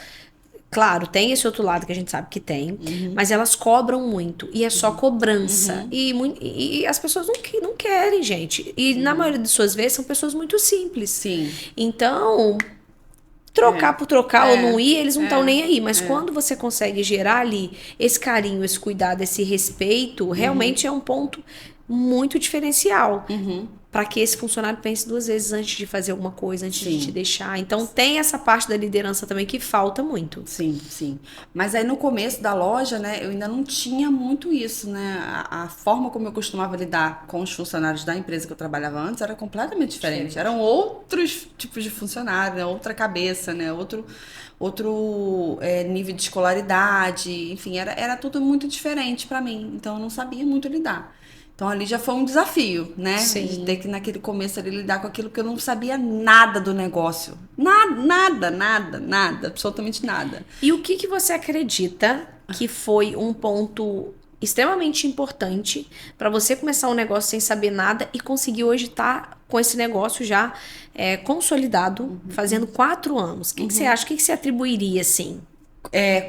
Claro, tem esse outro lado que a gente sabe que tem, mas elas cobram muito e é só cobrança. E as pessoas não querem, gente. E na maioria de suas vezes são pessoas muito simples. Sim. Então, trocar por trocar ou não ir, eles não estão nem aí. Mas É. quando você consegue gerar ali esse carinho, esse cuidado, esse respeito, realmente é um ponto muito diferencial. Para que esse funcionário pense duas vezes antes de fazer alguma coisa, antes de te deixar. Então, tem essa parte da liderança também que falta muito. Sim, sim. Mas aí no começo da loja, né, eu ainda não tinha muito isso, né? A forma como eu costumava lidar com os funcionários da empresa que eu trabalhava antes era completamente diferente. Eram outros tipos de funcionário, né? Outra cabeça, né? Outro nível de escolaridade, enfim, era tudo muito diferente para mim. Então eu não sabia muito lidar. Então ali já foi um desafio, né? Sim. De ter que naquele começo ali lidar com aquilo que eu não sabia nada do negócio. Nada, absolutamente nada. E o que você acredita que foi um ponto extremamente importante para você começar um negócio sem saber nada e conseguir hoje estar com esse negócio já consolidado, fazendo 4 anos? O que você acha? O que você atribuiria assim?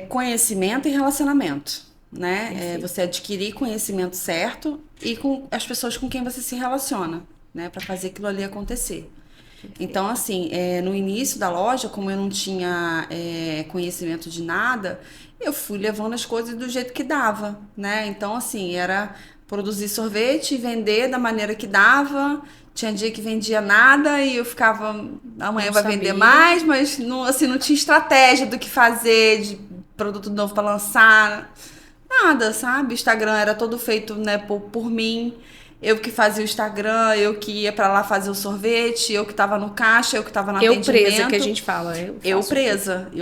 Conhecimento e relacionamento, né? Você adquirir conhecimento certo e com as pessoas com quem você se relaciona, né? Para fazer aquilo ali acontecer. Então, assim, no início da loja, como eu não tinha conhecimento de nada, eu fui levando as coisas do jeito que dava, né? Então, assim, era produzir sorvete e vender da maneira que dava. Tinha dia que vendia nada e eu ficava, amanhã Não vai sabia. vender mais, mas não, assim, não tinha estratégia do que fazer, de produto novo para lançar. Nada, sabe? O Instagram era todo feito, né, por mim. Eu que fazia o Instagram, eu que ia pra lá fazer o sorvete, eu que tava no caixa, eu que tava no atendimento. Presa, que a gente fala. Eu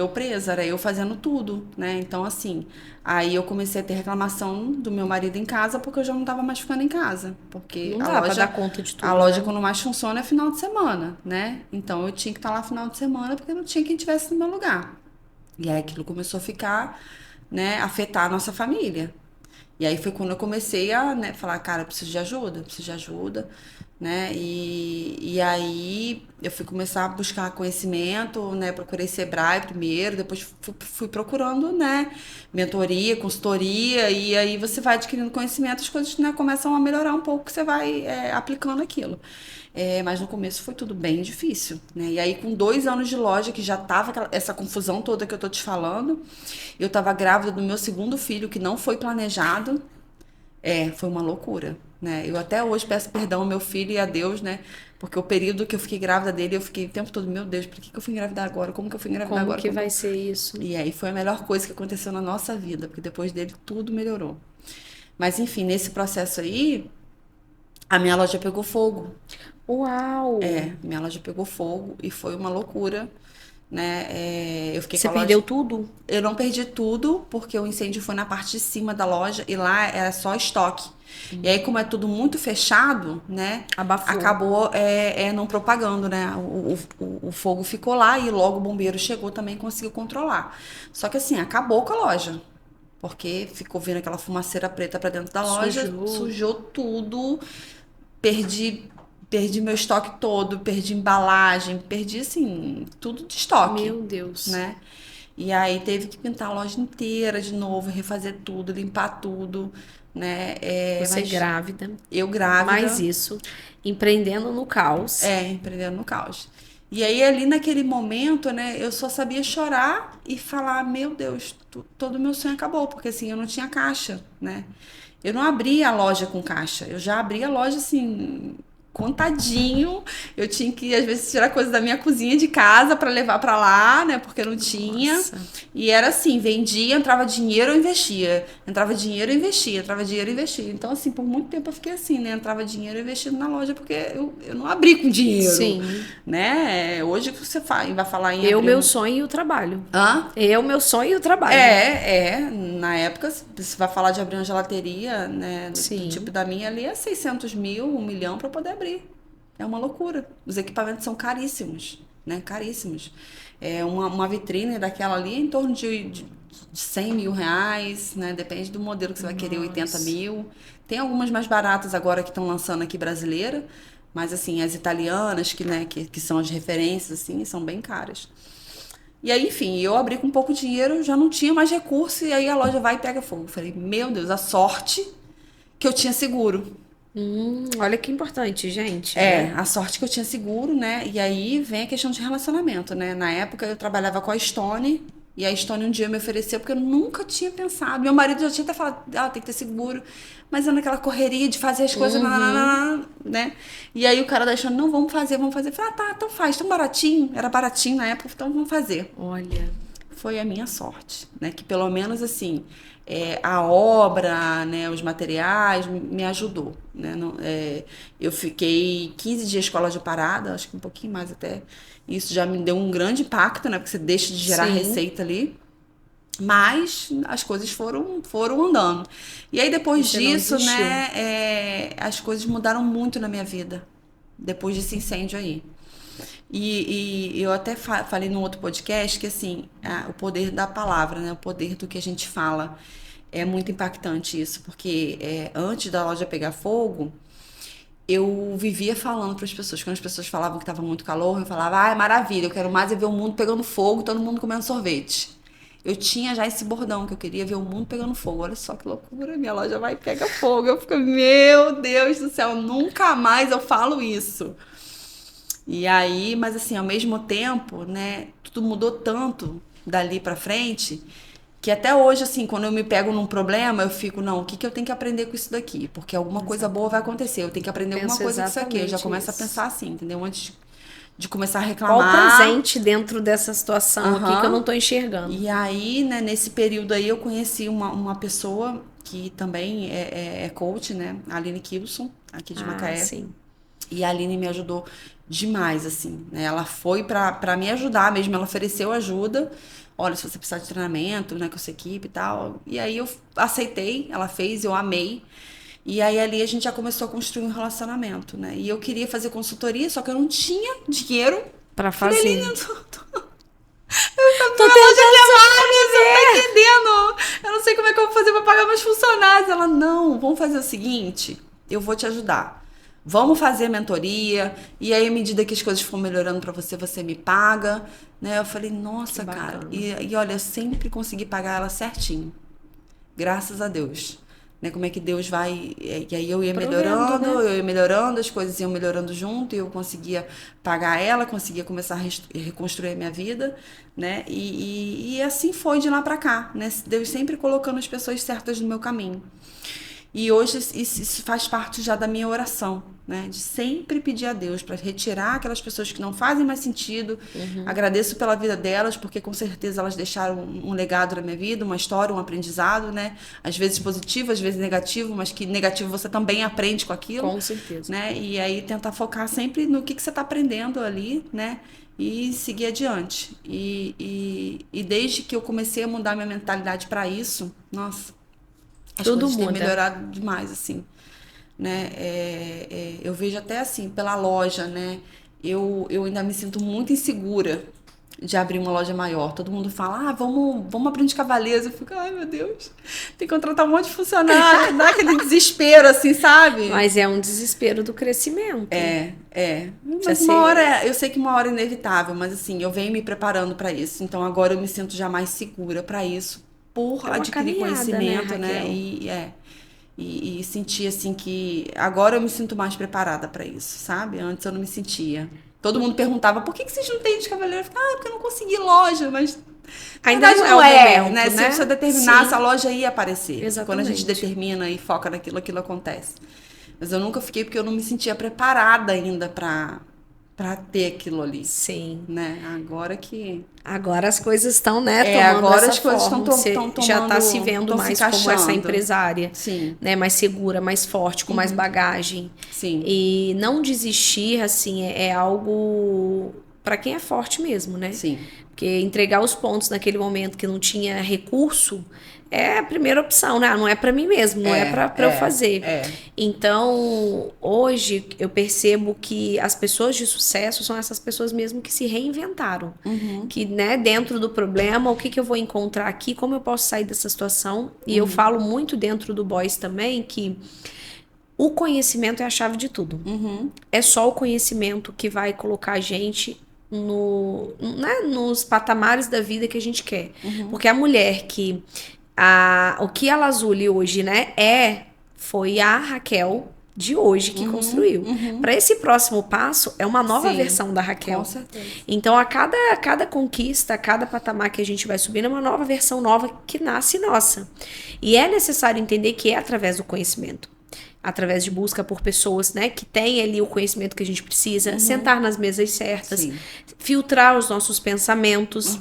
presa, era eu fazendo tudo, né? Então, assim, aí eu comecei a ter reclamação do meu marido em casa porque eu já não tava mais ficando em casa. Porque Não a dá loja, pra dar conta de tudo, a loja, né? quando mais funciona, é final de semana, né? Então, eu tinha que estar lá final de semana porque não tinha quem tivesse no meu lugar. E aí aquilo começou a ficar, né, afetar a nossa família. E aí foi quando eu comecei a, né, falar, cara, eu preciso de ajuda, né? E aí eu fui começar a buscar conhecimento, né? Procurei Sebrae primeiro, depois fui procurando, né? Mentoria, consultoria, e aí você vai adquirindo conhecimento, as coisas, né, começam a melhorar um pouco, você vai aplicando aquilo. Mas no começo foi tudo bem difícil, né? E aí, com 2 anos de loja, que já tava essa confusão toda que eu tô te falando, eu tava grávida do meu segundo filho, que não foi planejado. Foi uma loucura, né? Eu até hoje peço perdão ao meu filho e a Deus, né? Porque o período que eu fiquei grávida dele, eu fiquei o tempo todo, meu Deus, por que eu fui engravidar agora? Como que eu fui engravidar agora? Como que vai ser isso? E aí foi a melhor coisa que aconteceu na nossa vida, porque depois dele tudo melhorou. Mas enfim, nesse processo aí, a minha loja pegou fogo. Uau! Minha loja pegou fogo e foi uma loucura, né? Eu fiquei Você com a perdeu loja... tudo? Eu não perdi tudo, porque o incêndio foi na parte de cima da loja e lá era só estoque. E aí, como é tudo muito fechado, né? Abafou. Acabou não propagando, né? O fogo ficou lá e logo o bombeiro chegou também e conseguiu controlar. Só que assim, acabou com a loja. Porque ficou vindo aquela fumaceira preta pra dentro da loja, sujou tudo, perdi meu estoque todo, perdi embalagem, perdi assim, tudo de estoque. Meu Deus. Né? E aí teve que pintar a loja inteira de novo, refazer tudo, limpar tudo, né? Você grávida. Eu grávida. Mais isso. Empreendendo no caos. Empreendendo no caos. E aí ali naquele momento, né, eu só sabia chorar e falar, meu Deus, todo o meu sonho acabou, porque assim, eu não tinha caixa, né? Eu não abria a loja com caixa, eu já abria a loja assim, contadinho. Eu tinha que às vezes tirar coisas da minha cozinha de casa para levar para lá, né, porque não tinha. Nossa. E era assim, vendia, entrava dinheiro, eu investia. Entrava dinheiro, eu investia. Entrava dinheiro, eu investia. Então assim, por muito tempo eu fiquei assim, né, entrava dinheiro investido na loja porque eu não abri com dinheiro. Sim. Né? Hoje que você vai falar em meu sonho e o trabalho. Hã? Meu sonho e o trabalho. Na época, você vai falar de abrir uma gelateria, né, Sim. do tipo da minha ali, é 600 mil, 1 milhão para poder abrir. É uma loucura. Os equipamentos são caríssimos, né, caríssimos. Uma vitrine daquela ali é em torno de 100 mil reais, né, depende do modelo que você vai querer, 80 mil. Tem algumas mais baratas agora que estão lançando aqui brasileira, mas assim, as italianas, que são as referências, assim, são bem caras. E aí, enfim, eu abri com pouco dinheiro, já não tinha mais recurso, e aí a loja vai e pega fogo. Falei, meu Deus, a sorte que eu tinha seguro. Olha que importante, gente. A sorte que eu tinha seguro, né? E aí vem a questão de relacionamento, né? Na época eu trabalhava com a Stone, e a Stone um dia me ofereceu, porque eu nunca tinha pensado. Meu marido já tinha até falado, tem que ter seguro. Mas eu naquela correria de fazer as coisas, né? E aí o cara da Stone, não, vamos fazer. Eu falei, então faz, tão baratinho. Era baratinho na época, então vamos fazer. Olha. Foi a minha sorte, né? Que pelo menos assim, a obra, né, os materiais me ajudou, né? Eu fiquei 15 dias com a loja parada, acho que um pouquinho mais até. Isso já me deu um grande impacto, né? Porque você deixa de gerar receita ali. Mas as coisas foram andando. E aí depois disso, né, as coisas mudaram muito na minha vida. Depois desse incêndio aí. E eu até falei num outro podcast que, assim, o poder da palavra, né? O poder do que a gente fala. É muito impactante isso, porque antes da loja pegar fogo, eu vivia falando para as pessoas. Quando as pessoas falavam que estava muito calor, eu falava, é maravilha, eu quero mais ver o mundo pegando fogo, todo mundo comendo sorvete. Eu tinha já esse bordão, que eu queria ver o mundo pegando fogo. Olha só que loucura, minha loja vai pegar fogo. Eu fico, meu Deus do céu, nunca mais eu falo isso. E aí, mas assim, ao mesmo tempo, né, tudo mudou tanto dali pra frente, que até hoje, assim, quando eu me pego num problema, eu fico, não, o que eu tenho que aprender com isso daqui? Porque alguma coisa boa vai acontecer, eu tenho que aprender alguma coisa com isso aqui. Eu já começo a pensar assim, entendeu? Antes de começar a reclamar. Qual o presente dentro dessa situação aqui que eu não tô enxergando? E aí, né, nesse período aí, eu conheci uma pessoa que também é coach, né, a Aline Kilson, aqui de Macaé. Sim. E a Aline me ajudou demais, assim, né? Ela foi pra me ajudar mesmo, ela ofereceu ajuda. Olha, se você precisar de treinamento, né, com essa equipe e tal. E aí eu aceitei, ela fez, eu amei. E aí ali a gente já começou a construir um relacionamento, né? E eu queria fazer consultoria, só que eu não tinha dinheiro pra fazer. Falei, Aline, tô você não tá entendendo. Eu não sei como é que eu vou fazer pra pagar meus funcionários. Ela, não, vamos fazer o seguinte, eu vou te ajudar. Vamos fazer mentoria, e aí à medida que as coisas for melhorando pra você, você me paga, né? Eu falei, nossa, cara, e olha, eu sempre consegui pagar ela certinho, graças a Deus, né? Como é que Deus vai, e aí eu ia melhorando, né? Eu ia melhorando, as coisas iam melhorando junto, e eu conseguia pagar ela, conseguia começar a reconstruir a minha vida, né? E assim foi de lá pra cá, né? Deus sempre colocando as pessoas certas no meu caminho. E hoje isso faz parte já da minha oração, né? De sempre pedir a Deus para retirar aquelas pessoas que não fazem mais sentido. Agradeço pela vida delas, porque com certeza elas deixaram um legado na minha vida, uma história, um aprendizado, né? Às vezes positivo, às vezes negativo, mas que negativo você também aprende com aquilo. Com certeza. Né? E aí tentar focar sempre no que você está aprendendo ali, né? E seguir adiante. E desde que eu comecei a mudar minha mentalidade para isso, nossa, as Tudo coisas têm muda. melhorado demais, assim. Né? Eu vejo até assim, pela loja, né? Eu ainda me sinto muito insegura de abrir uma loja maior. Todo mundo fala, vamos abrir de Cavaleiros. Eu fico, ai meu Deus, tem que contratar um monte de funcionário, dá aquele desespero, assim, sabe? Mas é um desespero do crescimento. Mas uma hora, eu sei que uma hora é inevitável, mas assim, eu venho me preparando para isso. Então agora eu me sinto já mais segura para isso, por adquirir conhecimento, né? E sentir assim que agora eu me sinto mais preparada para isso, sabe? Antes eu não me sentia. Todo mundo perguntava, por que vocês não têm de Cavaleiro? Eu ficava, porque eu não consegui loja, mas ainda não é o momento, né? Se você determinasse, a loja ia aparecer. Exatamente. Quando a gente determina e foca naquilo, aquilo acontece. Mas eu nunca fiquei porque eu não me sentia preparada ainda para ter aquilo ali. Sim. Né? Agora as coisas estão, né, tomando agora essa as coisas forma. estão tomando, já está se vendo mais como essa empresária. Sim. Né, mais segura, mais forte, com mais bagagem. Sim. E não desistir, assim, é algo para quem é forte mesmo, né? Sim. Porque entregar os pontos naquele momento que não tinha recurso é a primeira opção, né? Não é para mim mesmo, não é para eu fazer. Então, hoje eu percebo que as pessoas de sucesso são essas pessoas mesmo que se reinventaram. Que, né, dentro do problema, o que eu vou encontrar aqui, como eu posso sair dessa situação. E eu falo muito dentro do Boys também que o conhecimento é a chave de tudo. É só o conhecimento que vai colocar a gente nos patamares da vida que a gente quer. Porque a mulher que... o que a Lazuli hoje, né, foi a Raquel de hoje que construiu. Para esse próximo passo, é uma nova versão da Raquel. Com certeza. Então, a cada conquista, a cada patamar que a gente vai subindo, é uma nova versão nova que nasce nossa. E é necessário entender que é através do conhecimento. Através de busca por pessoas, né, que têm ali o conhecimento que a gente precisa, sentar nas mesas certas, filtrar os nossos pensamentos,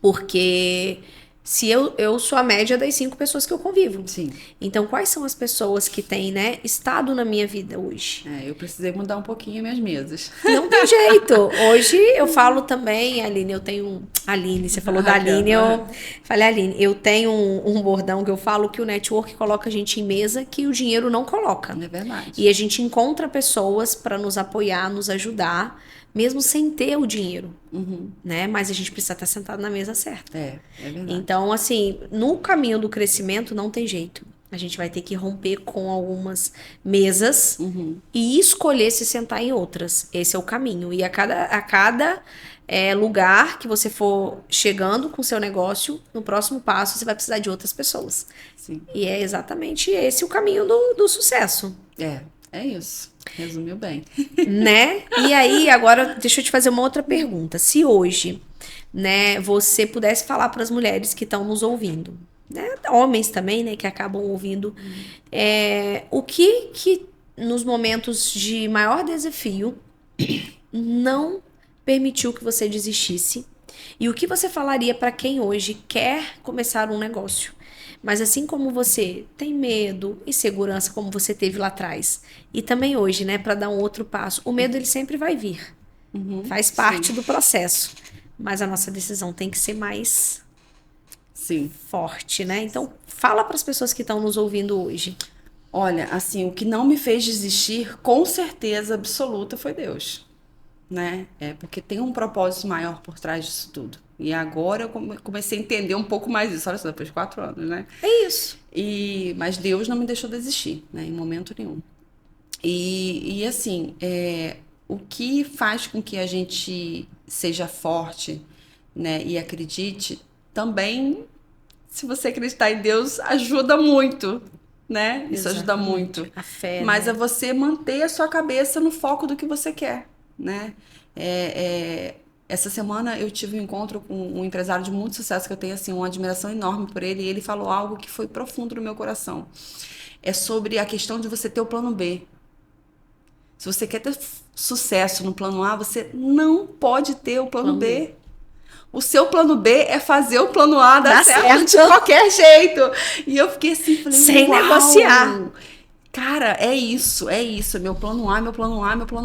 porque se eu sou a média das 5 pessoas que eu convivo. Sim. Então, quais são as pessoas que têm, né, estado na minha vida hoje? Eu precisei mudar um pouquinho minhas mesas. Não tem jeito. Hoje eu falo também, Aline, Aline, você falou da Aline, eu falei, Aline, eu tenho um bordão que eu falo que o network coloca a gente em mesa que o dinheiro não coloca. É verdade. E a gente encontra pessoas para nos apoiar, nos ajudar, mesmo sem ter o dinheiro, né? Mas a gente precisa estar sentado na mesa certa. É verdade. Então, assim, no caminho do crescimento não tem jeito. A gente vai ter que romper com algumas mesas e escolher se sentar em outras. Esse é o caminho. E a cada lugar que você for chegando com o seu negócio, no próximo passo você vai precisar de outras pessoas. Sim. E é exatamente esse o caminho do sucesso. É isso. Resumiu bem. Né? E aí, agora, deixa eu te fazer uma outra pergunta. Se hoje, né, você pudesse falar para as mulheres que estão nos ouvindo, né, homens também, né, que acabam ouvindo, o que nos momentos de maior desafio não permitiu que você desistisse? E o que você falaria para quem hoje quer começar um negócio? Mas assim como você tem medo, insegurança, como você teve lá atrás, e também hoje, né, para dar um outro passo, o medo ele sempre vai vir. Faz parte do processo. Mas a nossa decisão tem que ser mais forte, né? Então, fala para as pessoas que estão nos ouvindo hoje. Olha, assim, o que não me fez desistir, com certeza absoluta, foi Deus. Né? Porque tem um propósito maior por trás disso tudo. E agora eu comecei a entender um pouco mais isso. Olha só, depois de 4 anos, né? É isso. Mas Deus não me deixou desistir, né? Em momento nenhum. E assim, o que faz com que a gente seja forte, né? E acredite, também, se você acreditar em Deus, ajuda muito, né? Isso ajuda muito. A fé, Mas né? é você manter a sua cabeça no foco do que você quer, né? Essa semana eu tive um encontro com um empresário de muito sucesso que eu tenho assim uma admiração enorme por ele, e ele falou algo que foi profundo no meu coração. É sobre a questão de você ter o plano B. Se você quer ter sucesso no plano A, você não pode ter o plano B. O seu plano B é fazer o plano A dar certo de qualquer jeito. E eu fiquei assim, falei, sem negociar. Cara, é isso. Meu plano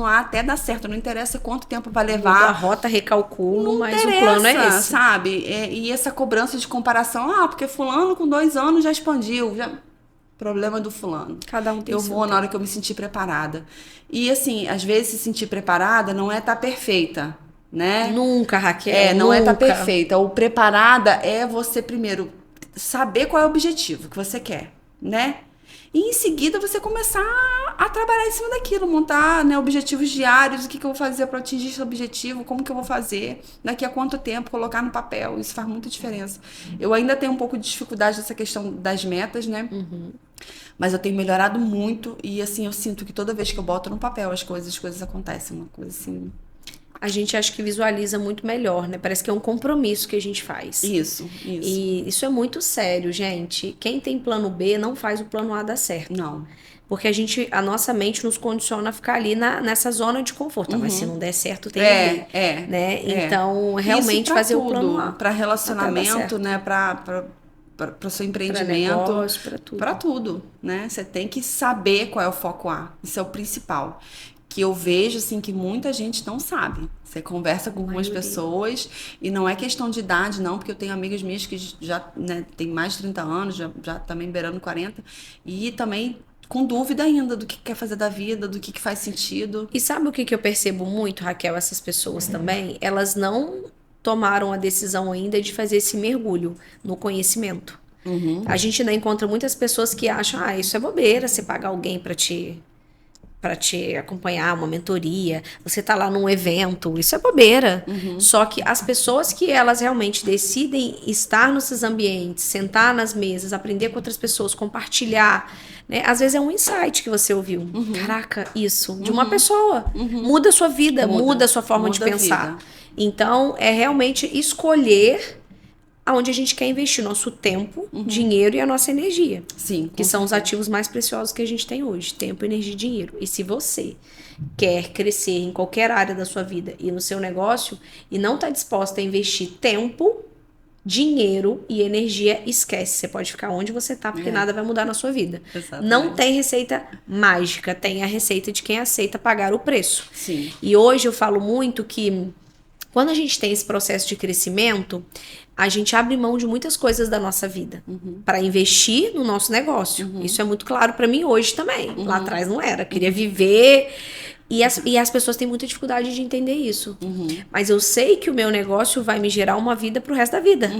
A até dar certo. Não interessa quanto tempo vai levar. A rota recalculo, mas o plano é esse. Sabe? E essa cobrança de comparação, porque fulano com 2 anos já expandiu. Problema do fulano. Cada um tem Eu vou na hora que eu me sentir preparada. E assim, às vezes se sentir preparada não é estar perfeita, né? Nunca, Raquel. Não é estar perfeita. O preparada é você primeiro saber qual é o objetivo que você quer, né? E em seguida você começar a trabalhar em cima daquilo, montar, né, objetivos diários, o que eu vou fazer para atingir esse objetivo, como que eu vou fazer, daqui a quanto tempo, colocar no papel, isso faz muita diferença. Eu ainda tenho um pouco de dificuldade nessa questão das metas, né? Mas eu tenho melhorado muito e assim, eu sinto que toda vez que eu boto no papel as coisas acontecem, uma coisa assim... A gente acha que visualiza muito melhor, né? Parece que é um compromisso que a gente faz. Isso. E isso é muito sério, gente. Quem tem plano B não faz o plano A dar certo. Não. Porque a nossa mente nos condiciona a ficar ali nessa zona de conforto. Mas se não der certo, tem B. Né? Então, realmente fazer tudo, o plano A. Para relacionamento, né? Para seu empreendimento. Para negócio, para tudo. Para tudo, né? Você tem que saber qual é o foco A. Isso é o principal. Que eu vejo, assim, que muita gente não sabe. Você conversa com algumas pessoas e não é questão de idade, não, porque eu tenho amigas minhas que já, né, tem mais de 30 anos, já também beirando 40, e também com dúvida ainda do que quer fazer da vida, do que faz sentido. E sabe o que eu percebo muito, Raquel, essas pessoas também? Elas não tomaram a decisão ainda de fazer esse mergulho no conhecimento. A gente ainda encontra muitas pessoas que acham, isso é bobeira, você pagar alguém para te acompanhar, uma mentoria, você tá lá num evento, isso é bobeira. Só que as pessoas que elas realmente decidem estar nesses ambientes, sentar nas mesas, aprender com outras pessoas, compartilhar, né? Às vezes é um insight que você ouviu. Caraca, isso, de uma pessoa. Muda a sua vida, muda a sua forma de pensar. Então, é realmente escolher aonde a gente quer investir nosso tempo, dinheiro e a nossa energia. Sim. Que são os ativos mais preciosos que a gente tem hoje. Tempo, energia e dinheiro. E se você quer crescer em qualquer área da sua vida e no seu negócio e não está disposta a investir tempo, dinheiro e energia, esquece. Você pode ficar onde você está, porque nada vai mudar na sua vida. Exatamente. Não tem receita mágica, tem a receita de quem aceita pagar o preço. Sim. E hoje eu falo muito que quando a gente tem esse processo de crescimento, a gente abre mão de muitas coisas da nossa vida para investir no nosso negócio. Isso é muito claro para mim hoje também. Lá atrás não era. Eu queria viver. E as pessoas têm muita dificuldade de entender isso. Mas eu sei que o meu negócio vai me gerar uma vida pro resto da vida.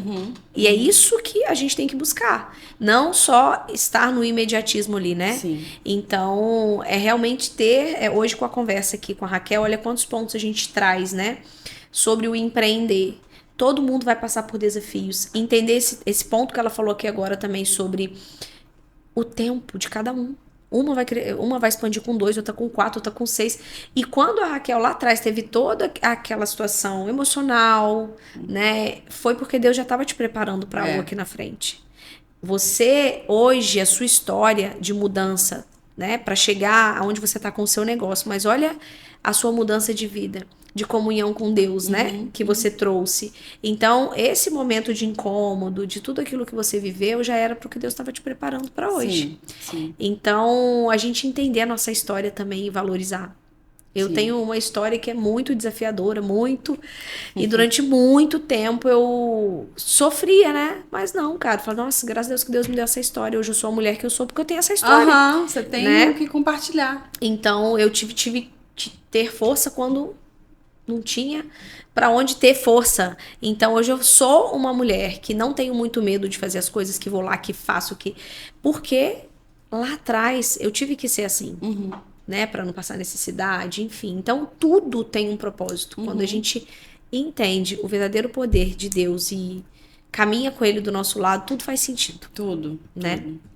E é isso que a gente tem que buscar. Não só estar no imediatismo ali, né? Sim. Então, é realmente ter... hoje com a conversa aqui com a Raquel, olha quantos pontos a gente traz, né? Sobre o empreender. Todo mundo vai passar por desafios. Entender esse ponto que ela falou aqui agora também sobre o tempo de cada um. Uma vai expandir com 2, outra com 4, outra com 6. E quando a Raquel lá atrás teve toda aquela situação emocional, né? Foi porque Deus já estava te preparando para algo aqui na frente. Você, hoje, a sua história de mudança, né? Para chegar aonde você está com o seu negócio. Mas olha a sua mudança de vida, de comunhão com Deus, né? Que você trouxe. Então, esse momento de incômodo, de tudo aquilo que você viveu, já era porque Deus estava te preparando para hoje. Sim. Então, a gente entender a nossa história também e valorizar. Eu tenho uma história que é muito desafiadora, muito. E durante muito tempo eu sofria, né? Mas não, cara. Eu falo, nossa, graças a Deus que Deus me deu essa história. Hoje eu sou a mulher que eu sou porque eu tenho essa história. Você tem, né? O que compartilhar. Então, eu tive que ter força quando não tinha para onde ter força. Então, hoje eu sou uma mulher que não tenho muito medo de fazer as coisas, que vou lá, que faço, porque lá atrás eu tive que ser assim, né? Para não passar necessidade, enfim. Então, tudo tem um propósito. Quando a gente entende o verdadeiro poder de Deus e caminha com ele do nosso lado, tudo faz sentido. Tudo, né? Tudo.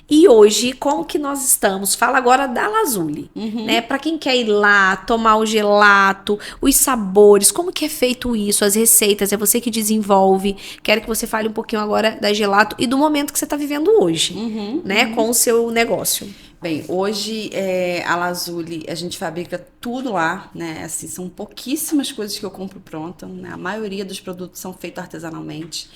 E hoje, como que nós estamos? Fala agora da Lazuli, né? Para quem quer ir lá, tomar o gelato, os sabores, como que é feito isso, as receitas, é você que desenvolve. Quero que você fale um pouquinho agora da gelato e do momento que você está vivendo hoje, né? Com o seu negócio. Bem, hoje a Lazuli, a gente fabrica tudo lá, né? Assim, são pouquíssimas coisas que eu compro pronta, né? A maioria dos produtos são feitos artesanalmente.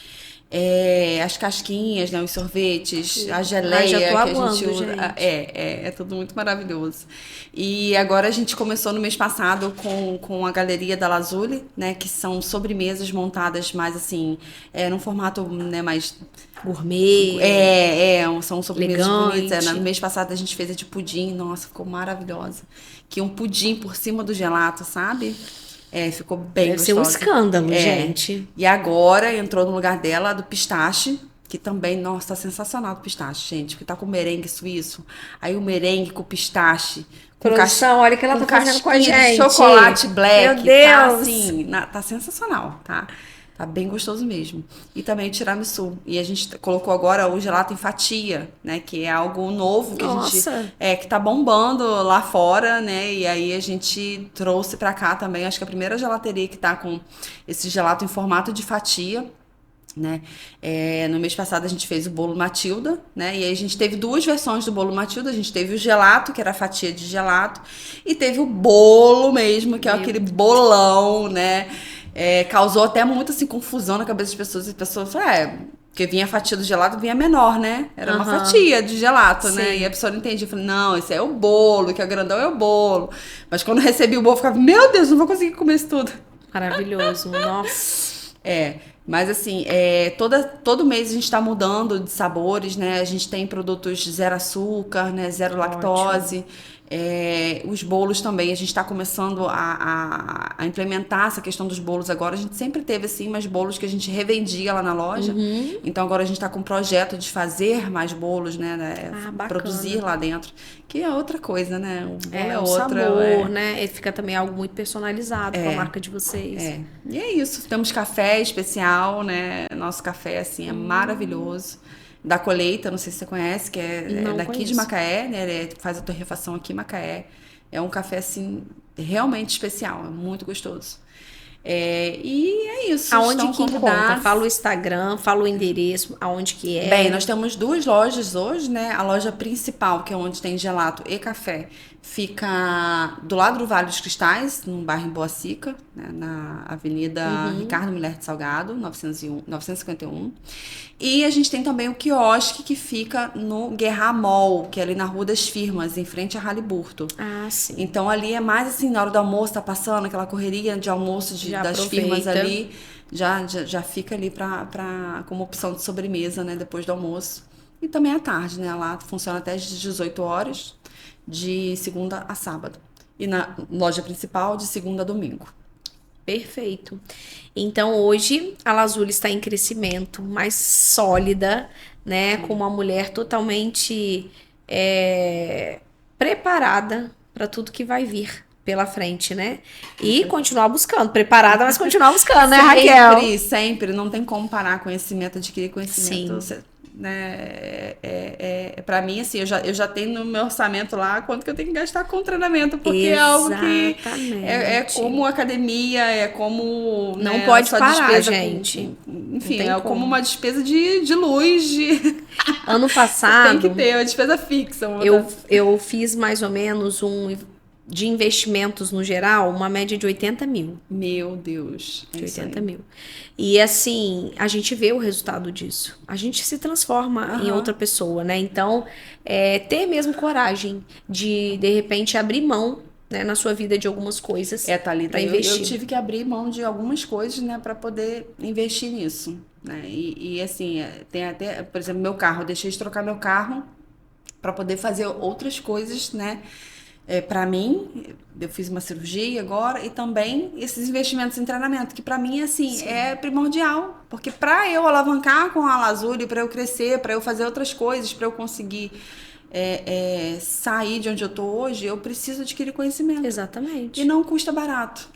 As casquinhas, né? Os sorvetes, a Ai, já tô geleia que a gente aguando, usa. gente. É tudo muito maravilhoso. E agora a gente começou no mês passado com a galeria da Lazuli, né? Que são sobremesas montadas mais assim, num formato, né, mais Gourmet, são sobremesas bonitas. No elegante. mês passado a gente fez a de pudim, nossa, ficou maravilhosa. Que um pudim por cima do gelato, sabe? Ficou bem Deve ser um gostosa. escândalo, gente. E agora entrou no lugar dela a do pistache, que também, nossa, tá sensacional do pistache, gente, porque tá com merengue suíço. Aí o merengue com pistache, Produção, olha o que ela com tá fazendo com a casquinha de gente. chocolate black. Meu Deus. Tá assim, tá sensacional, tá? Tá bem gostoso mesmo. E também o tiramisu. E a gente colocou agora o gelato em fatia, né? Que é algo novo que Nossa. a gente... que tá bombando lá fora, né? E aí a gente trouxe pra cá também. Acho que a primeira gelateria que tá com esse gelato em formato de fatia, né? No mês passado a gente fez o bolo Matilda, né? E aí a gente teve duas versões do bolo Matilda. A gente teve o gelato, que era a fatia de gelato, e teve o bolo mesmo, que é aquele bolão, né? Causou até muita assim, confusão na cabeça das pessoas. As pessoas falaram, porque vinha a fatia do gelato, vinha menor, né? Era uma fatia de gelato, né? Sim. E a pessoa não entendia. Eu falei, não, esse é o bolo, que é grandão é o bolo. Mas quando eu recebi o bolo, eu ficava, meu Deus, não vou conseguir comer isso tudo. Maravilhoso. Nossa. Mas assim, todo mês a gente está mudando de sabores, né? A gente tem produtos zero açúcar, né? Zero lactose. Os bolos também, a gente está começando a implementar essa questão dos bolos agora. A gente sempre teve, assim, mais bolos que a gente revendia lá na loja. Então agora a gente está com um projeto de fazer mais bolos, né? Produzir lá dentro. Que é outra coisa, né? O bolo é o outra. sabor, né? Ele fica também algo muito personalizado com a marca de vocês. E é isso. Temos café especial, né? Nosso café, assim, é maravilhoso. Da Colheita, não sei se você conhece, que é daqui de Macaé, né? Ele faz a torrefação aqui em Macaé. É um café, assim, realmente especial. É muito gostoso. E é isso. Aonde estão que encontra? convidados. Fala o Instagram, fala o endereço, aonde que é. Bem, nós temos duas lojas hoje, né? A loja principal, que é onde tem gelato e café, fica do lado do Vale dos Cristais, no bairro em Boacica, né? Na Avenida Ricardo Mulher de Salgado, 951. E a gente tem também o quiosque que fica no Guerra Mall, que é ali na Rua das Firmas, em frente a Haliburto. Ah, sim. Então ali é mais assim, na hora do almoço, tá passando aquela correria de almoço das firmas ali. Já fica ali como opção de sobremesa, né? Depois do almoço. E também à tarde, né? Lá funciona até às 18 horas, de segunda a sábado. E na loja principal, de segunda a domingo. Perfeito. Então, hoje, a Lazuli está em crescimento, mais sólida, né? Com uma mulher totalmente preparada para tudo que vai vir pela frente, né? E continuar buscando. Preparada, mas continuar buscando, né, Raquel? Sempre. Não tem como parar conhecimento, adquirir conhecimento. Sim. Né? Pra mim, assim, eu já tenho no meu orçamento lá quanto que eu tenho que gastar com treinamento, porque é algo que é como academia, é como... Não, né, pode parar, gente. Enfim, como uma despesa de luz, Ano passado... tem que ter, uma despesa fixa. Eu fiz mais ou menos de investimentos no geral, uma média de 80 mil. Meu Deus. De 80 mil. E assim, a gente vê o resultado disso. A gente se transforma em outra pessoa, né? Então, ter mesmo coragem de repente, abrir mão, né, na sua vida de algumas coisas. Thalita, para investir. Eu tive que abrir mão de algumas coisas, né, para poder investir nisso. Né? E assim, tem até, por exemplo, meu carro. Eu deixei de trocar meu carro para poder fazer outras coisas, né? Para mim, eu fiz uma cirurgia agora e também esses investimentos em treinamento, que para mim, assim, Sim. é primordial. Porque para eu alavancar com a Lazuli, para eu crescer, para eu fazer outras coisas, para eu conseguir sair de onde eu tô hoje, eu preciso adquirir conhecimento. Exatamente. E não custa barato.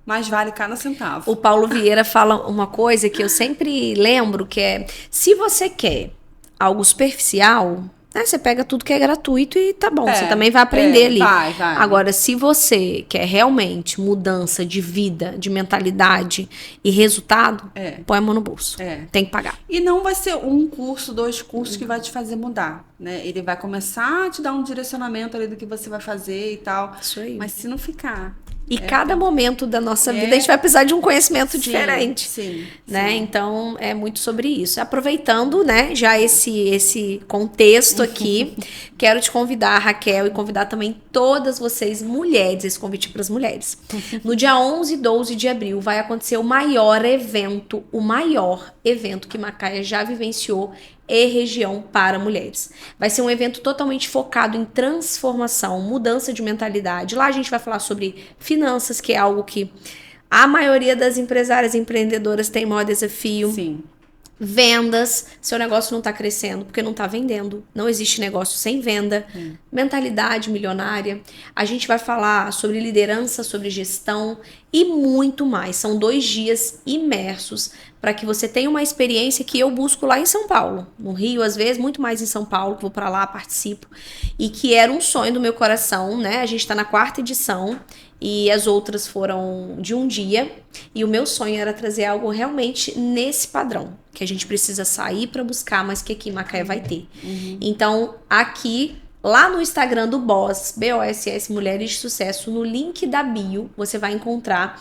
Mas vale cada centavo. O Paulo Vieira fala uma coisa que eu sempre lembro, que é: se você quer algo superficial, né? Você pega tudo que é gratuito e tá bom. Você também vai aprender ali. Vai. Agora, se você quer realmente mudança de vida, de mentalidade e resultado, põe a mão no bolso. Tem que pagar. E não vai ser um curso, 2 cursos que vai te fazer mudar, né? Ele vai começar a te dar um direcionamento ali do que você vai fazer e tal. Isso aí. Mas se não ficar... E cada momento da nossa vida a gente vai precisar de um conhecimento diferente. Sim. Né? Então, é muito sobre isso. Aproveitando, né, já esse contexto aqui, quero te convidar, Raquel, e convidar também todas vocês, mulheres, esse convite para as mulheres. No dia 11 e 12 de abril vai acontecer o maior evento que Macaé já vivenciou e região para mulheres. Vai ser um evento totalmente focado em transformação, mudança de mentalidade. Lá a gente vai falar sobre finanças, que é algo que a maioria das empresárias e empreendedoras tem maior desafio. Sim. Vendas, seu negócio não está crescendo porque não está vendendo. Não existe negócio sem venda. Mentalidade milionária. A gente vai falar sobre liderança, sobre gestão e muito mais. São 2 dias imersos para que você tenha uma experiência que eu busco lá em São Paulo. No Rio, às vezes, muito mais em São Paulo, que vou para lá, participo. E que era um sonho do meu coração, né? A gente está na 4ª edição. E as outras foram de um dia. E o meu sonho era trazer algo realmente nesse padrão. Que a gente precisa sair para buscar, mas que aqui em Macaé vai ter. Então, aqui, lá no Instagram do Boss, BOSS Mulheres de Sucesso, no link da bio, você vai encontrar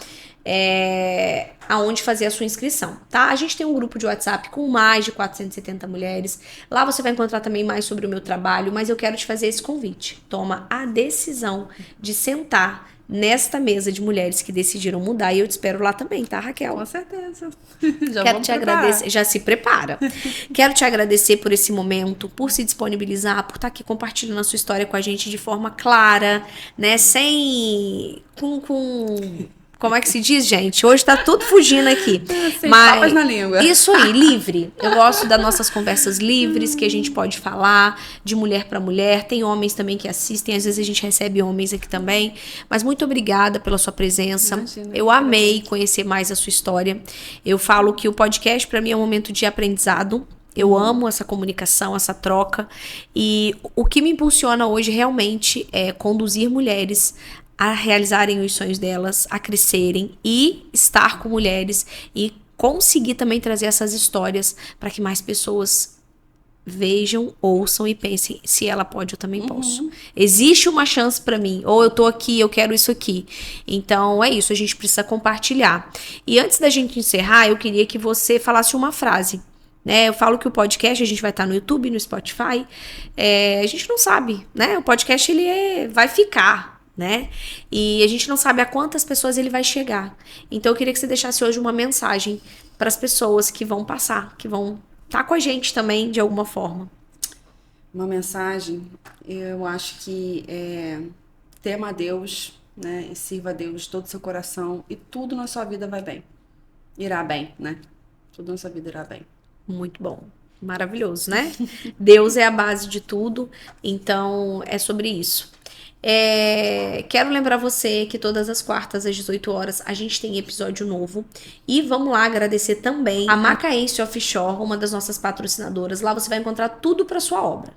aonde fazer a sua inscrição, tá? A gente tem um grupo de WhatsApp com mais de 470 mulheres. Lá você vai encontrar também mais sobre o meu trabalho, mas eu quero te fazer esse convite. Toma a decisão de sentar nesta mesa de mulheres que decidiram mudar e eu te espero lá também, tá, Raquel? Com certeza. Quero te agradecer, já se prepara. Quero te agradecer por esse momento, por se disponibilizar, por estar aqui compartilhando a sua história com a gente de forma clara, né, sem como é que se diz, gente? Hoje tá tudo fugindo aqui. Sem papas na língua. Isso aí, livre. Eu gosto das nossas conversas livres, que a gente pode falar de mulher para mulher. Tem homens também que assistem, às vezes a gente recebe homens aqui também. Mas muito obrigada pela sua presença. Imagina, eu amei conhecer mais a sua história. Eu falo que o podcast para mim é um momento de aprendizado. Eu amo essa comunicação, essa troca. E o que me impulsiona hoje realmente é conduzir mulheres a realizarem os sonhos delas, a crescerem e estar com mulheres e conseguir também trazer essas histórias para que mais pessoas vejam, ouçam e pensem, se ela pode, eu também posso. Existe uma chance para mim, ou eu tô aqui, eu quero isso aqui. Então é isso, a gente precisa compartilhar. E antes da gente encerrar, eu queria que você falasse uma frase. Eu falo que o podcast, a gente vai estar no YouTube, no Spotify, a gente não sabe, né? O podcast ele vai ficar, né? E a gente não sabe a quantas pessoas ele vai chegar. Então eu queria que você deixasse hoje uma mensagem para as pessoas que vão passar, que vão estar com a gente também de alguma forma. Uma mensagem, eu acho que tema a Deus, né? E sirva a Deus de todo o seu coração e tudo na sua vida vai bem. Irá bem, né? Tudo na sua vida irá bem. Muito bom. Maravilhoso, né? Deus é a base de tudo, então é sobre isso. Quero lembrar você que todas as quartas às 18 horas a gente tem episódio novo e vamos lá agradecer também a Macaense Offshore, uma das nossas patrocinadoras. Lá você vai encontrar tudo para sua obra,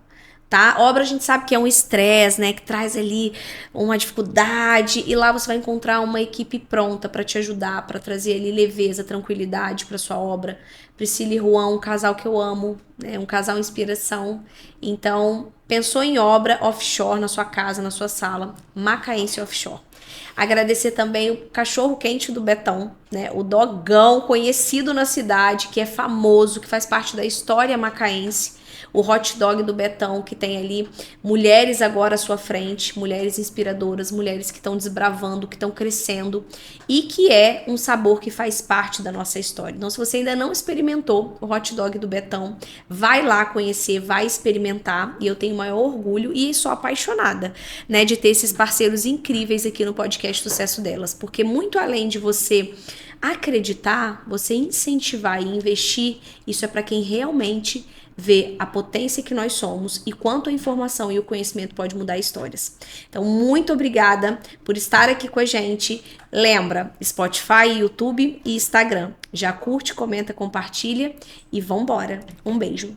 tá? Obra a gente sabe que é um estresse, né, que traz ali uma dificuldade e lá você vai encontrar uma equipe pronta para te ajudar, para trazer ali leveza, tranquilidade para sua obra. Priscila e Juan, um casal que eu amo, né, um casal inspiração. Então, pensou em obra offshore na sua casa, na sua sala, Macaense Offshore. Agradecer também o cachorro quente do Betão, né? O dogão conhecido na cidade, que é famoso, que faz parte da história macaense. O hot dog do Betão, que tem ali mulheres agora à sua frente, mulheres inspiradoras, mulheres que estão desbravando, que estão crescendo e que é um sabor que faz parte da nossa história. Então, se você ainda não experimentou o hot dog do Betão, vai lá conhecer, vai experimentar e eu tenho o maior orgulho e sou apaixonada, né, de ter esses parceiros incríveis aqui no podcast Sucesso Delas, porque muito além de você acreditar, você incentivar e investir, isso é para quem realmente ver a potência que nós somos e quanto a informação e o conhecimento pode mudar histórias. Então, muito obrigada por estar aqui com a gente. Lembra, Spotify, YouTube e Instagram. Já curte, comenta, compartilha e vambora. Um beijo.